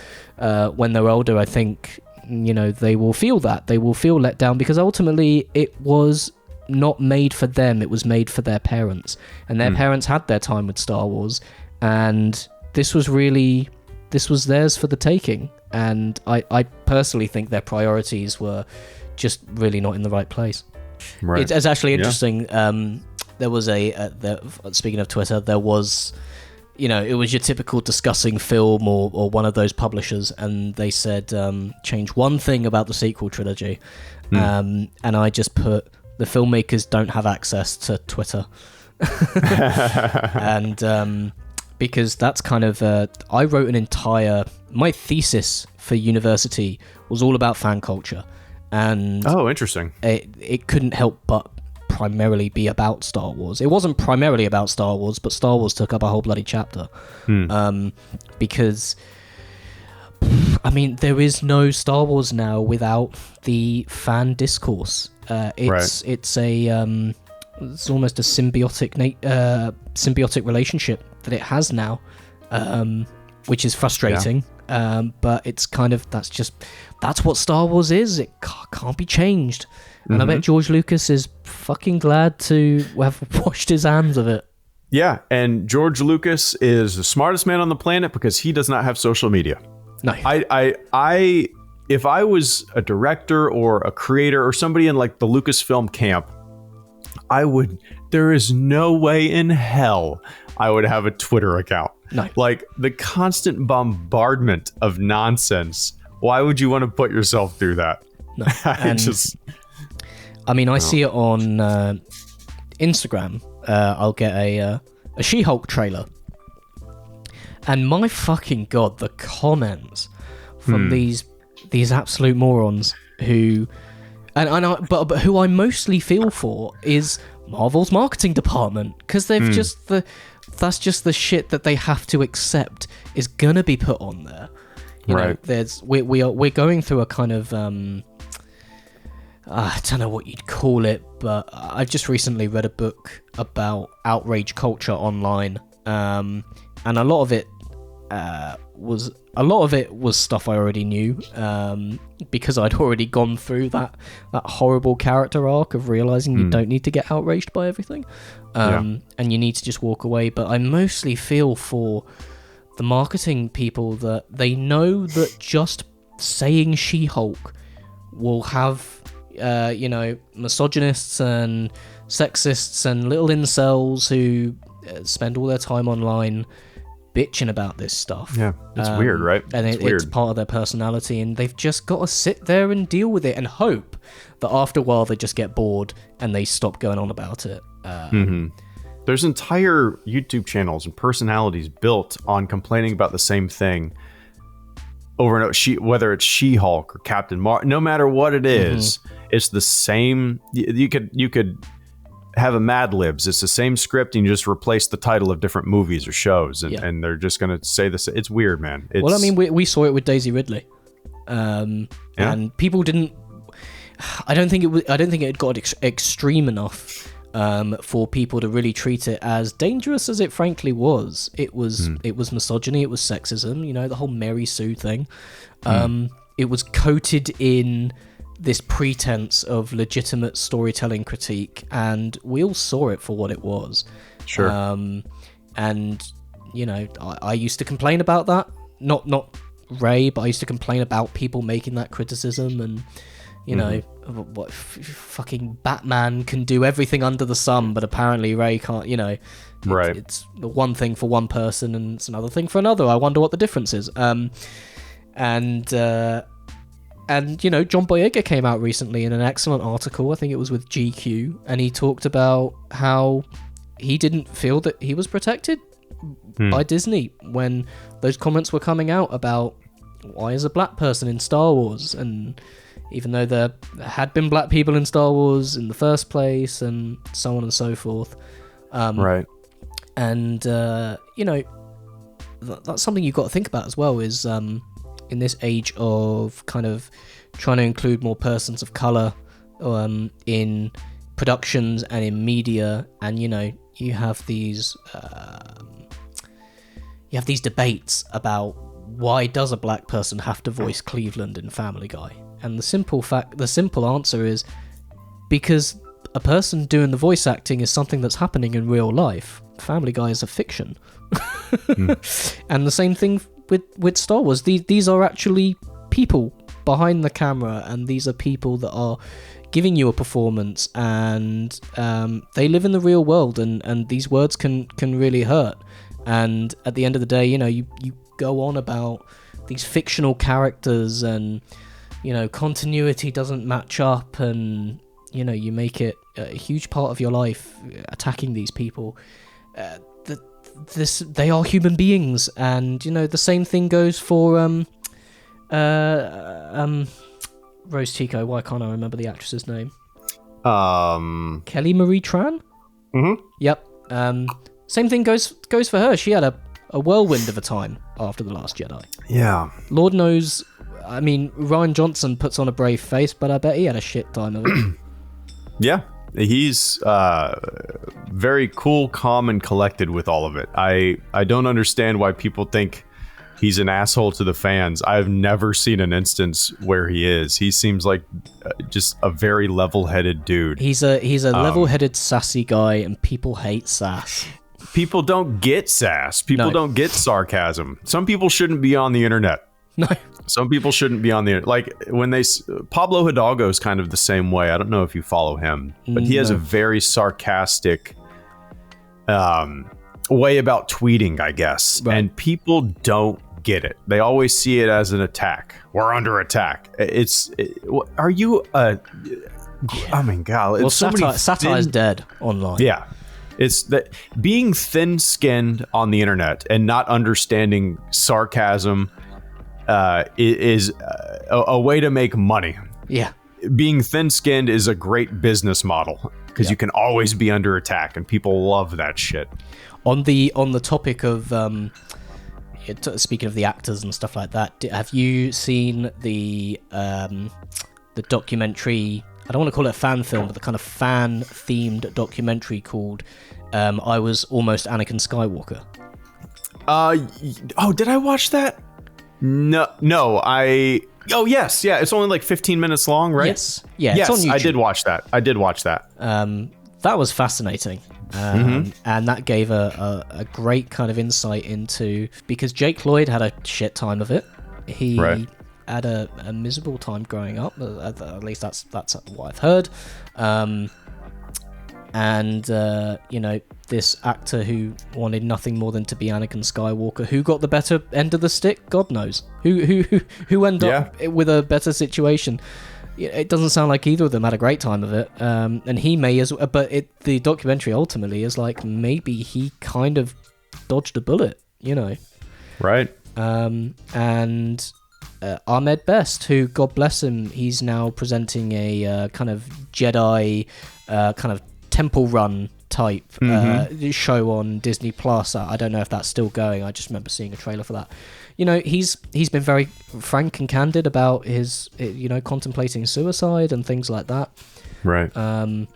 when they're older, I think, they will feel that. They will feel let down, because ultimately it was not made for them. It was made for their parents. And their parents had their time with Star Wars. And this was theirs for the taking. And I personally think their priorities were just really not in the right place. Right. It's actually interesting. There was speaking of Twitter, there was, it was your typical discussing film or one of those publishers, and they said, change one thing about the sequel trilogy. And I just put, the filmmakers don't have access to Twitter. And because that's kind of, I wrote my thesis for university was all about fan culture. And interesting. It couldn't help but primarily be about Star Wars. It wasn't primarily about Star Wars, but Star Wars took up a whole bloody chapter. Because, I mean, there is no Star Wars now without the fan discourse. It's almost a symbiotic relationship that it has now, which is frustrating. But it's kind of, that's what Star Wars is. It can't be changed. And I bet George Lucas is fucking glad to have washed his hands of it. Yeah, and George Lucas is the smartest man on the planet because he does not have social media. No. If I was a director or a creator or somebody in like the Lucasfilm camp, there is no way in hell I would have a Twitter account. No. Like, the constant bombardment of nonsense. Why would you want to put yourself through that? No. I see it on Instagram. I'll get a She-Hulk trailer. And my fucking God, the comments from these absolute morons who... But who I mostly feel for is Marvel's marketing department, because they've that's just the shit that they have to accept is gonna be put on there. You know, we're going through a kind of I don't know what you'd call it, but I've just recently read a book about outrage culture online, and a lot of it was stuff I already knew, because I'd already gone through that horrible character arc of realizing you don't need to get outraged by everything, and you need to just walk away. But I mostly feel for the marketing people that they know that just saying She-Hulk will have misogynists and sexists and little incels who spend all their time online bitching about this stuff. Yeah, it's weird, right? And it's part of their personality, and they've just got to sit there and deal with it and hope that after a while they just get bored and they stop going on about it. There's entire YouTube channels and personalities built on complaining about the same thing over and over. Whether it's She-Hulk or Captain Marvel, no matter what it is, it's the same. You could have a Mad Libs. It's the same script, and you just replace the title of different movies or shows, and they're just going to say this. It's weird, man. Well, I mean, we saw it with Daisy Ridley, and people didn't. I don't think it got extreme enough for people to really treat it as dangerous as it frankly was. It was misogyny. It was sexism. You know, the whole Mary Sue thing. It was coated in this pretense of legitimate storytelling critique, and we all saw it for what it was. Sure. And I used to complain about that. Not Ray, but I used to complain about people making that criticism, and what fucking Batman can do everything under the sun, but apparently Ray can't. Right. It's the one thing for one person, and it's another thing for another. I wonder what the difference is. And And, John Boyega came out recently in an excellent article, I think it was with GQ, and he talked about how he didn't feel that he was protected by Disney when those comments were coming out about why is a black person in Star Wars, and even though there had been black people in Star Wars in the first place, and so on and so forth. Right. And, that's something you've got to think about as well, is in this age of kind of trying to include more persons of colour in productions and in media, and, you have these debates about why does a black person have to voice Cleveland in Family Guy? And the simple answer is because a person doing the voice acting is something that's happening in real life. Family Guy is a fiction. And the same thing with Star Wars. These are actually people behind the camera, and these are people that are giving you a performance, and they live in the real world, and these words can really hurt. And at the end of the day, you go on about these fictional characters, and continuity doesn't match up, and you make it a huge part of your life attacking these people. They are human beings, and the same thing goes for Rose Tico. Why can't I remember the actress's name? Kelly Marie Tran. Mm-hmm. Yep. Same thing goes for her. She had a whirlwind of a time after The Last Jedi. Yeah. Lord knows. I mean, Rian Johnson puts on a brave face, but I bet he had a shit time of it. Yeah. He's very cool, calm, and collected with all of it. I don't understand why people think he's an asshole to the fans. I've never seen an instance where he is. He seems like just a very level-headed dude. He's a level-headed, sassy guy, and people hate sass. People don't get sass. People don't get sarcasm. Some people shouldn't be on the internet. No. Some people shouldn't be on the internet. Like when Pablo Hidalgo is kind of the same way. I don't know if you follow him, but he has a very sarcastic way about tweeting, I guess. Right. And people don't get it. They always see it as an attack. We're under attack. Are you I mean, God. Well, satire is dead online. Yeah. It's that being thin-skinned on the internet and not understanding sarcasm is a way to make money. Yeah. Being thin-skinned is a great business model because you can always be under attack, and people love that shit. On the topic of speaking of the actors and stuff like that, have you seen the documentary? I don't want to call it a fan film, but the kind of fan-themed documentary called I Was Almost Anakin Skywalker. Did I watch that? No, Oh, yes, yeah. It's only like 15 minutes long, right? Yes, yeah. Yes, it's on YouTube. I did watch that. That was fascinating. And that gave a great kind of insight into, because Jake Lloyd had a shit time of it. He had a miserable time growing up. At least that's what I've heard. This actor who wanted nothing more than to be Anakin Skywalker, who got the better end of the stick, God knows. Who ended up with a better situation. It doesn't sound like either of them had a great time of it. And he may as well, but the documentary ultimately is like maybe he kind of dodged a bullet, Right. And Ahmed Best, who, God bless him, he's now presenting a kind of Jedi kind of Temple Run type show on Disney Plus. I don't know if that's still going. I just remember seeing a trailer for that. He's been very frank and candid about his contemplating suicide and things like that. Right. But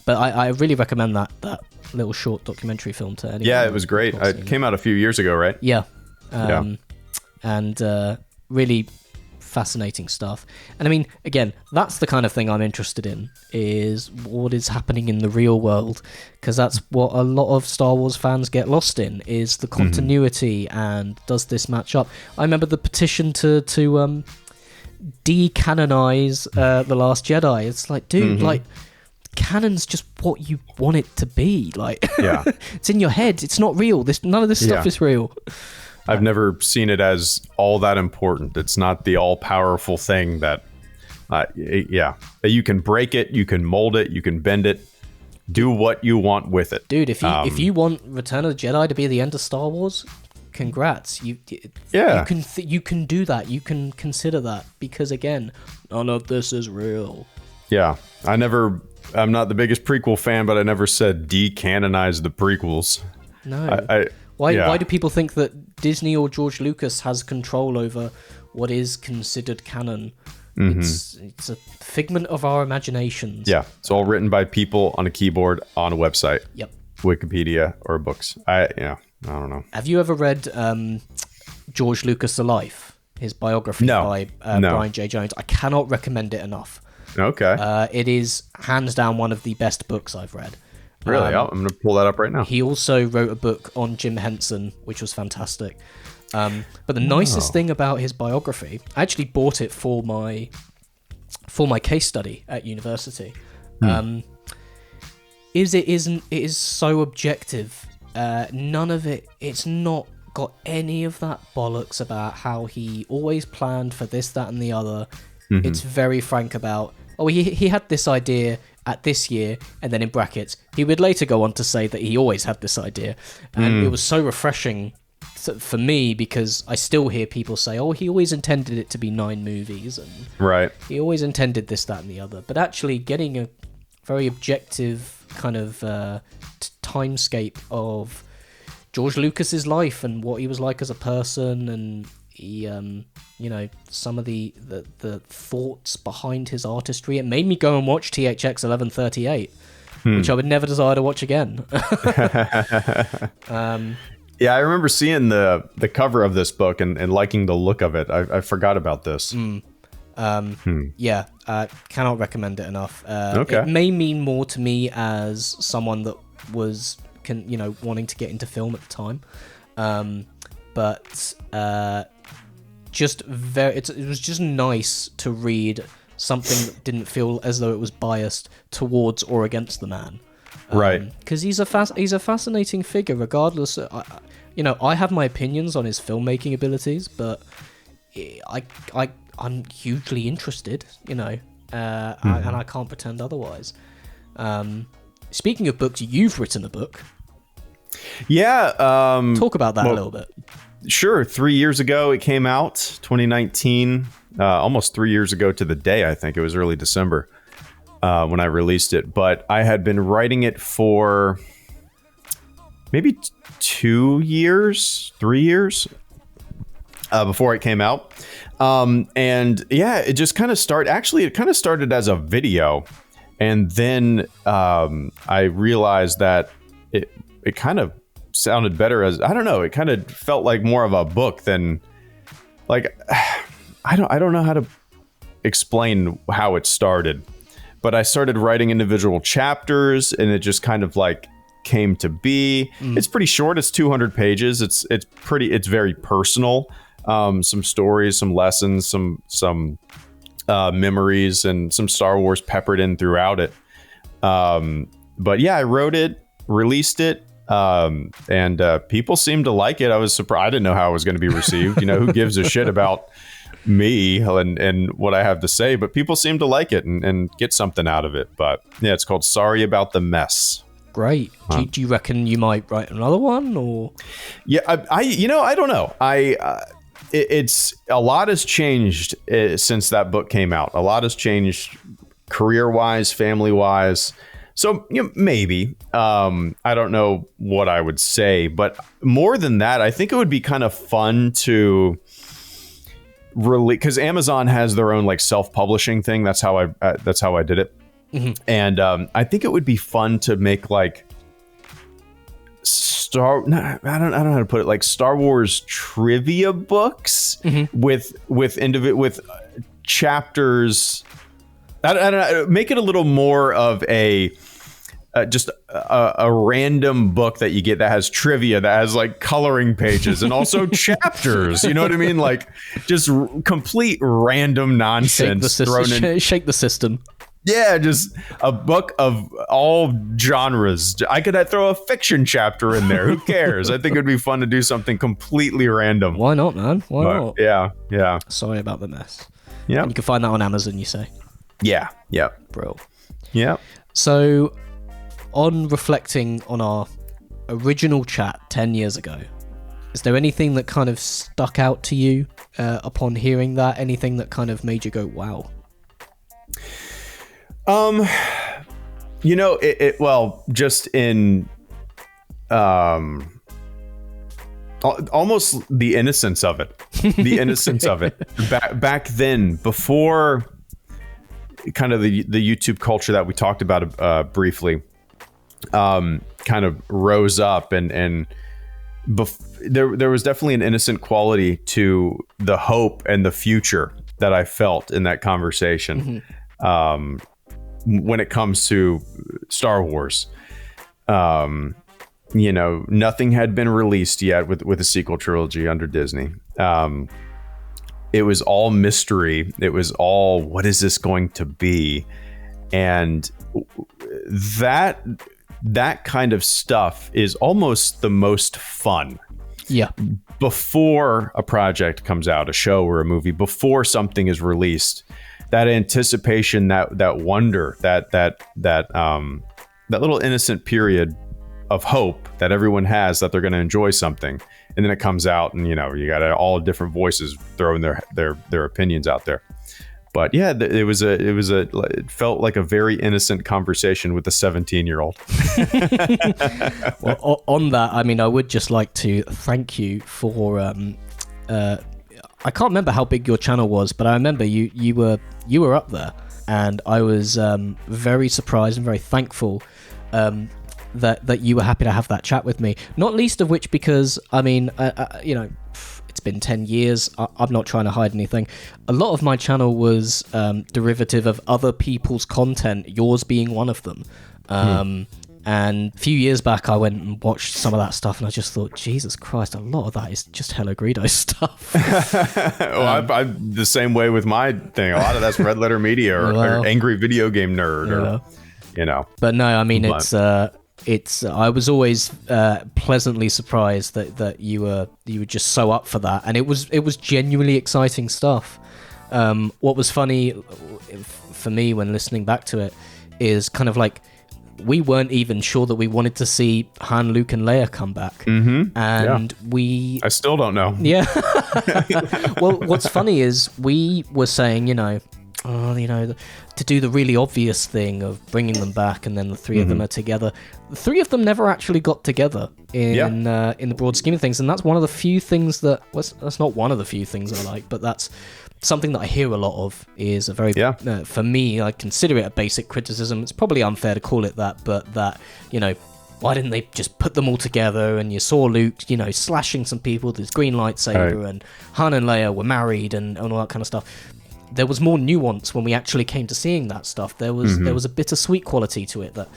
I really recommend that little short documentary film to anyone. Yeah, it was great. It came out a few years ago, right? Yeah. And really fascinating stuff. And I mean, again, that's the kind of thing I'm interested in, is what is happening in the real world, because that's what a lot of Star Wars fans get lost in, is the continuity and does this match up. I remember the petition to decanonize The Last Jedi. It's like, dude, like, canon's just what you want it to be. Like, it's in your head. It's not real. None of this stuff is real. I've never seen it as all that important. It's not the all-powerful thing that, you can break it, you can mold it, you can bend it, do what you want with it. Dude, if you want Return of the Jedi to be the end of Star Wars, congrats. You can do that. You can consider that because again, none of this is real. Yeah, I'm not the biggest prequel fan, but I never said decanonize the prequels. No. Why do people think that Disney or George Lucas has control over what is considered canon? It's a figment of our imaginations. Yeah, it's all written by people on a keyboard on a website. Yep. Wikipedia or books. I don't know. Have you ever read George Lucas' The Life, his biography by Brian J. Jones? I cannot recommend it enough. Okay. It is hands down one of the best books I've read. Really? I'm going to pull that up right now. He also wrote a book on Jim Henson, which was fantastic. But the nicest thing about his biography, I actually bought it for my case study at university. It is so objective. None of it's not got any of that bollocks about how he always planned for this, that, and the other. It's very frank about, he had this idea at this year, and then in brackets, he would later go on to say that he always had this idea. And it was so refreshing for me because I still hear people say, he always intended it to be 9 movies, and he always intended this, that, and the other. But actually getting a very objective kind of timescape of George Lucas's life and what he was like as a person, and he, some of the thoughts behind his artistry. It made me go and watch THX 1138, which I would never desire to watch again. Yeah, I remember seeing the cover of this book and liking the look of it. I forgot about this. Yeah, cannot recommend it enough. Okay. It may mean more to me as someone that was wanting to get into film at the time, but it was just nice to read something that didn't feel as though it was biased towards or against the man. Right. Because he's a fascinating figure, regardless. I have my opinions on his filmmaking abilities, but I'm hugely interested, and I can't pretend otherwise. Speaking of books, you've written a book. Yeah. Talk about that a little bit. Sure. 3 years ago, it came out, 2019, almost 3 years ago to the day, I think. It was early December when I released it. But I had been writing it for maybe 2 years, 3 years before it came out. And yeah, it just kind of started as a video. And then I realized that it kind of sounded better as, I don't know, it kind of felt like more of a book than like, I don't know how to explain how it started, but I started writing individual chapters and it just kind of like came to be. It's pretty short. It's 200 pages. It's very personal. Some stories, some lessons, some memories, and some Star Wars peppered in throughout it. But yeah, I wrote it, released it, and people seemed to like it. I was surprised. I didn't know how it was going to be received. Who gives a shit about me and what I have to say? But people seem to like it and get something out of it. But yeah, it's called Sorry About the Mess. Great. Do you reckon you might write another one, or? Yeah, I don't know. It's a lot has changed since that book came out. A lot has changed career-wise, family-wise. So maybe. I don't know what I would say, but more than that, I think it would be kind of fun to really, because Amazon has their own like self-publishing thing. That's how I did it. Mm-hmm. And I think it would be fun to make like I don't know how to put it, like Star Wars trivia books with chapters. I don't know, make it a little more of a just a random book that you get that has trivia, that has like coloring pages and also chapters. You know what I mean? Like just complete random nonsense thrown in. Shake the system. Yeah, just a book of all genres. I could throw a fiction chapter in there. Who cares? I think it'd be fun to do something completely random. Why not, man? Why not? Yeah. Sorry about the mess. Yeah. And you can find that on Amazon, you say? Yeah. Bro. Yeah. So, on reflecting on our original chat 10 years ago, is there anything that kind of stuck out to you upon hearing that? Anything that kind of made you go, wow? Well, just in almost the innocence of it. Back then, before kind of the YouTube culture that we talked about briefly kind of rose up, and there was definitely an innocent quality to the hope and the future that I felt in that conversation. When it comes to Star Wars, nothing had been released yet with a sequel trilogy under Disney. It was all mystery. It was all, what is this going to be? And that kind of stuff is almost the most fun. Yeah. Before a project comes out, a show or a movie, before something is released, that anticipation, that wonder, that little innocent period of hope that everyone has that they're going to enjoy something, and then it comes out, and you got all different voices throwing their opinions out there. But yeah, it felt like a very innocent conversation with a 17-year-old. Well, on that, I mean, I would just like to thank you for. I can't remember how big your channel was, but I remember you were up there, and I was very surprised and very thankful that you were happy to have that chat with me. Not least of which because, I mean, it's been 10 years. I'm not trying to hide anything. A lot of my channel was derivative of other people's content, yours being one of them. And a few years back, I went and watched some of that stuff, and I just thought, Jesus Christ, a lot of that is just HelloGreedo stuff. I'm the same way with my thing. A lot of that's Red Letter Media or Angry Video Game Nerd, But no, I mean, it's. I was always pleasantly surprised that you were just so up for that, and it was genuinely exciting stuff. What was funny for me when listening back to it is kind of like, we weren't even sure that we wanted to see Han, Luke, and Leia come back. I still don't know. Yeah. Well, what's funny is we were saying, to do the really obvious thing of bringing them back, and then the three of them are together. The three of them never actually got together in the broad scheme of things, and that's one of the few things that's not one of the few things I like, but that's something that I hear a lot of. Is a very for me, I consider it a basic criticism. It's probably unfair to call it that, but that, why didn't they just put them all together? And you saw Luke, slashing some people with his green lightsaber, and Han and Leia were married and all that kind of stuff. There was more nuance when we actually came to seeing that stuff. There was a bittersweet quality to it that,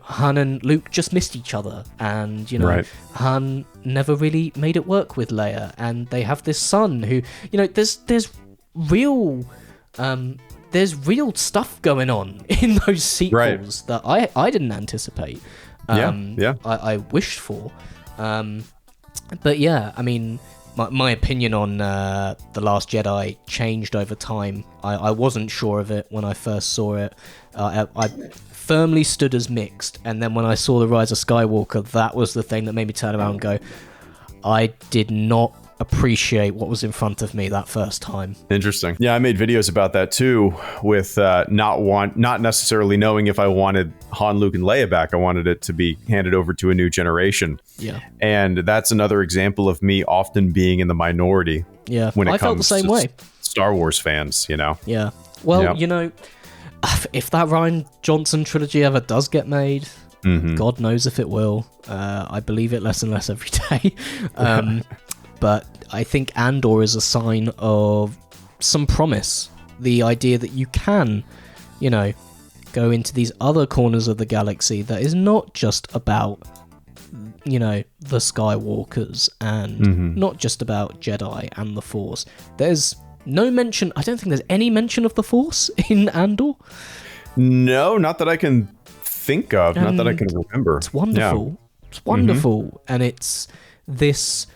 Han and Luke just missed each other, and Han never really made it work with Leia, and they have this son who, there's real stuff going on in those sequels that I didn't anticipate. I wished for. But yeah, I mean, my opinion on The Last Jedi changed over time. I wasn't sure of it when I first saw it. I firmly stood as mixed, and then when I saw The Rise of Skywalker, that was the thing that made me turn around and go, I did not appreciate what was in front of me that first time. Interesting. Yeah, I made videos about that too, with not necessarily knowing if I wanted Han, Luke, and Leia back. I wanted it to be handed over to a new generation. Yeah. And that's another example of me often being in the minority. Yeah. When it I felt the same way. Star Wars fans, Yeah. Well, if that Rian Johnson trilogy ever does get made, God knows if it will. I believe it less and less every day. But I think Andor is a sign of some promise. The idea that you can, go into these other corners of the galaxy that is not just about, the Skywalkers and not just about Jedi and the Force. There's no mention, I don't think there's any mention of the Force in Andor. No, not that I can think of. Not that I can remember. It's wonderful. Yeah. It's wonderful, and it's this.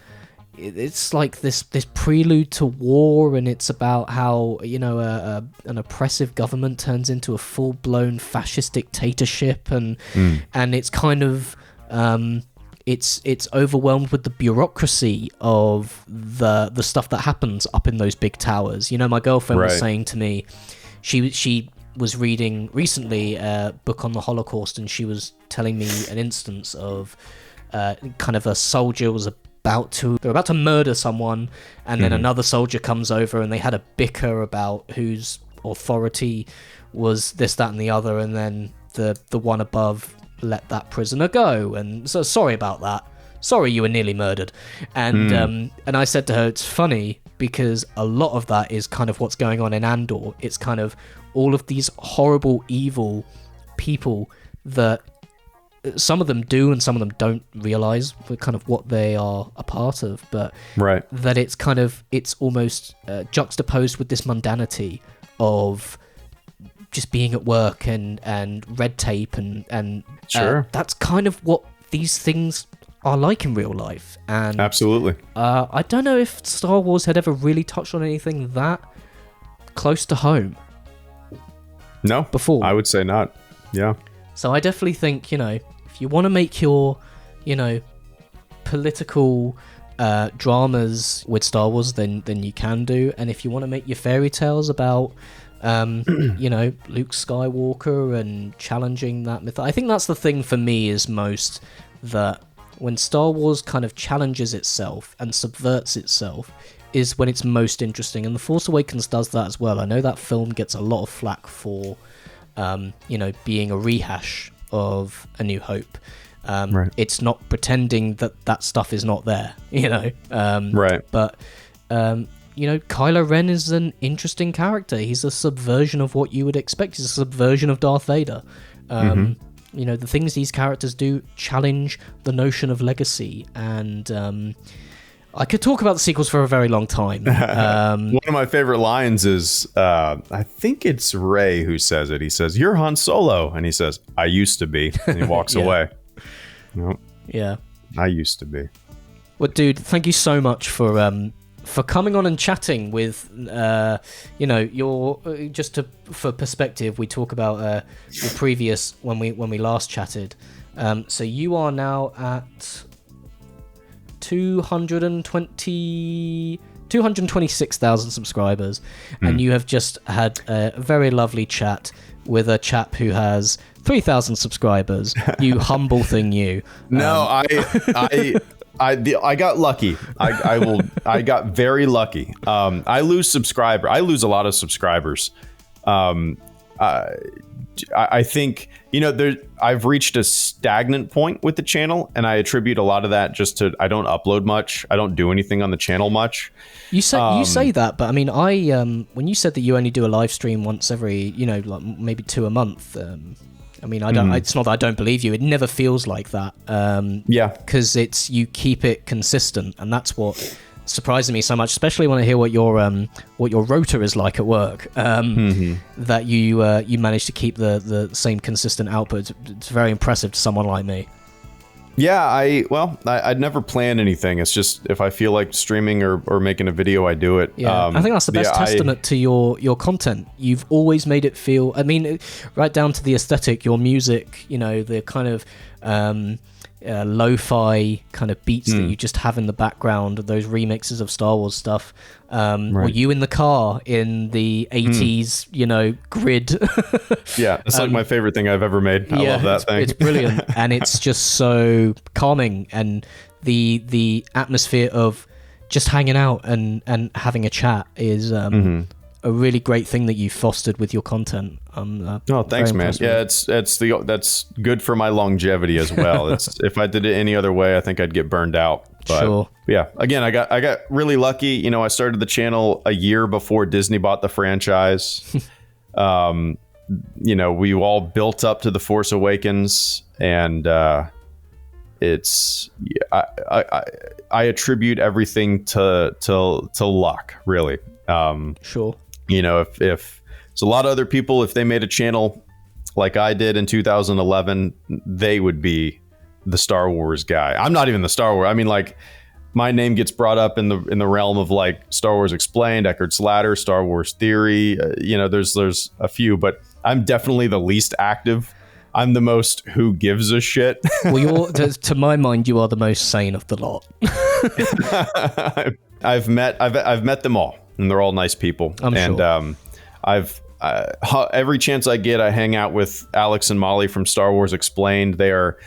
It's like this prelude to war, and it's about how an oppressive government turns into a full-blown fascist dictatorship, and it's kind of it's overwhelmed with the bureaucracy of the stuff that happens up in those big towers. My girlfriend was saying to me, she was reading recently a book on the Holocaust, and she was telling me an instance of kind of a soldier was they're about to murder someone, and then another soldier comes over, and they had a bicker about whose authority was this, that, and the other, and then the one above let that prisoner go, and so sorry about that. Sorry, you were nearly murdered. And I said to her, it's funny because a lot of that is kind of what's going on in Andor. It's kind of all of these horrible, evil people that some of them do and some of them don't realize kind of what they are a part of, but that it's almost juxtaposed with this mundanity of just being at work and red tape and sure. That's kind of what these things are like in real life. And absolutely. I don't know if Star Wars had ever really touched on anything that close to home. No, before. I would say not. Yeah. So I definitely think, if you want to make your, political dramas with Star Wars, then you can do. And if you want to make your fairy tales about, Luke Skywalker and challenging that myth, I think that's the thing for me is most that when Star Wars kind of challenges itself and subverts itself is when it's most interesting. And The Force Awakens does that as well. I know that film gets a lot of flack for, being a rehash of A New Hope. It's not pretending that stuff is not there, But, Kylo Ren is an interesting character. He's a subversion of what you would expect. He's a subversion of Darth Vader. The things these characters do challenge the notion of legacy. And I could talk about the sequels for a very long time. One of my favorite lines is, I think it's Rey who says it. He says, "You're Han Solo." And he says, "I used to be." And he walks away. Nope. Yeah. I used to be. Well, dude, thank you so much for coming on and chatting with, your for perspective. We talk about your previous when we last chatted. So you are now at 226,000 subscribers, and you have just had a very lovely chat with a chap who has 3,000 subscribers. You humble thing, you. No, I got lucky. I got very lucky. I lose a lot of subscribers. I think, I've reached a stagnant point with the channel, and I attribute a lot of that just to, I don't upload much. I don't do anything on the channel much. You say that, but I mean, when you said that you only do a live stream once every, like maybe 2 a month, I mean, I don't. It's not that I don't believe you. It never feels like that. Because you keep it consistent, and that's what surprises me so much. Especially when I hear what your rota is like at work. That you manage to keep the same consistent output. It's very impressive to someone like me. Yeah, I'd never plan anything. It's just if I feel like streaming or making a video, I do it. Yeah, I think that's the best testament to your content. You've always made it feel, I mean, right down to the aesthetic, your music, the kind of lo-fi kind of beats that you just have in the background, those remixes of Star Wars stuff, or you in the car in the 80s, grid. Yeah, it's like my favorite thing I've ever made. I love that thing. It's brilliant, and it's just so calming, and the atmosphere of just hanging out and having a chat is a really great thing that you fostered with your content. Thanks, man. Yeah, that's good for my longevity as well. If I did it any other way, I think I'd get burned out. But, sure. Yeah. Again, I got really lucky. I started the channel a year before Disney bought the franchise. We all built up to The Force Awakens, and I attribute everything to luck, really. Sure. If so, a lot of other people, if they made a channel like I did in 2011, they would be the Star Wars guy. I'm not even the Star Wars. I mean, like, my name gets brought up in the realm of like Star Wars Explained, Eckart's Ladder, Star Wars Theory. There's a few, but I'm definitely the least active. I'm the most who gives a shit. Well, to my mind, you are the most sane of the lot. I've met them all, and they're all nice people. I'm sure. Every chance I get, I hang out with Alex and Molly from Star Wars Explained. They are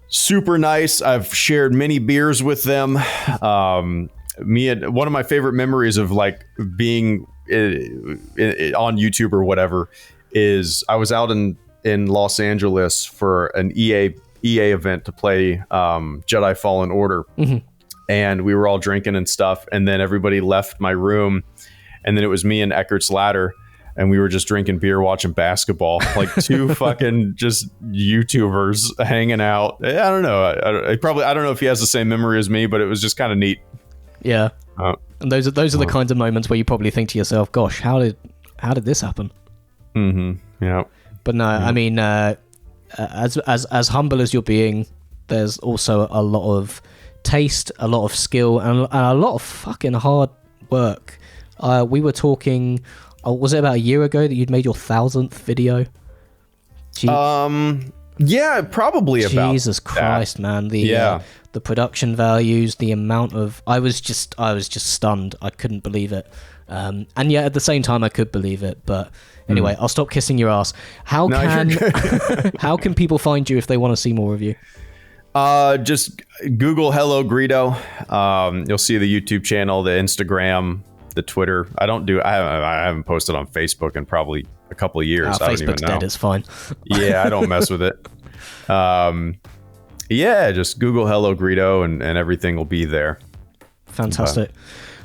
super nice. I've shared many beers with them. One of my favorite memories of like being on YouTube or whatever is I was out in Los Angeles for an EA event to play Jedi Fallen Order. Mm-hmm. And we were all drinking and stuff. And then everybody left my room. And then it was me and Eckart's Ladder. And we were just drinking beer, watching basketball, like two fucking just YouTubers hanging out. I don't know. I don't know if he has the same memory as me, but it was just kind of neat. Yeah. And those are the kinds of moments where you probably think to yourself, "Gosh, how did this happen?" Mm-hmm. Yeah. But no, I mean, as humble as you're being, there's also a lot of taste, a lot of skill, and a lot of fucking hard work. We were talking. Was it about a year ago that you'd made your 1,000th video? Yeah, probably about. Jesus Christ, man! The production values, the amount of I was just stunned. I couldn't believe it, and yet at the same time I could believe it. But anyway, I'll stop kissing your ass. How can people find you if they want to see more of you? Just Google HelloGreedo. You'll see the YouTube channel, the Instagram, the Twitter. I haven't posted on Facebook in probably a couple of years. I don't even Facebook's know. dead. It's fine. Yeah, I don't mess with it. Yeah, just Google HelloGreedo and everything will be there. Fantastic.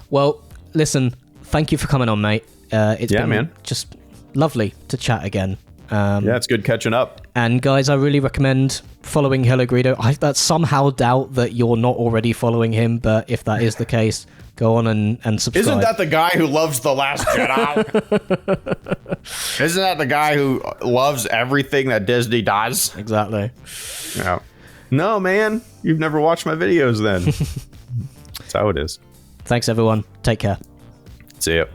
Well, listen, thank you for coming on, mate. It's been just lovely to chat again. Yeah, it's good catching up. And guys, I really recommend following HelloGreedo. I somehow doubt that you're not already following him, but if that is the case, go on and subscribe. Isn't that the guy who loves The Last Jedi? Isn't that the guy who loves everything that Disney does? Exactly. Yeah. No, man. You've never watched my videos then. That's how it is. Thanks, everyone. Take care. See ya.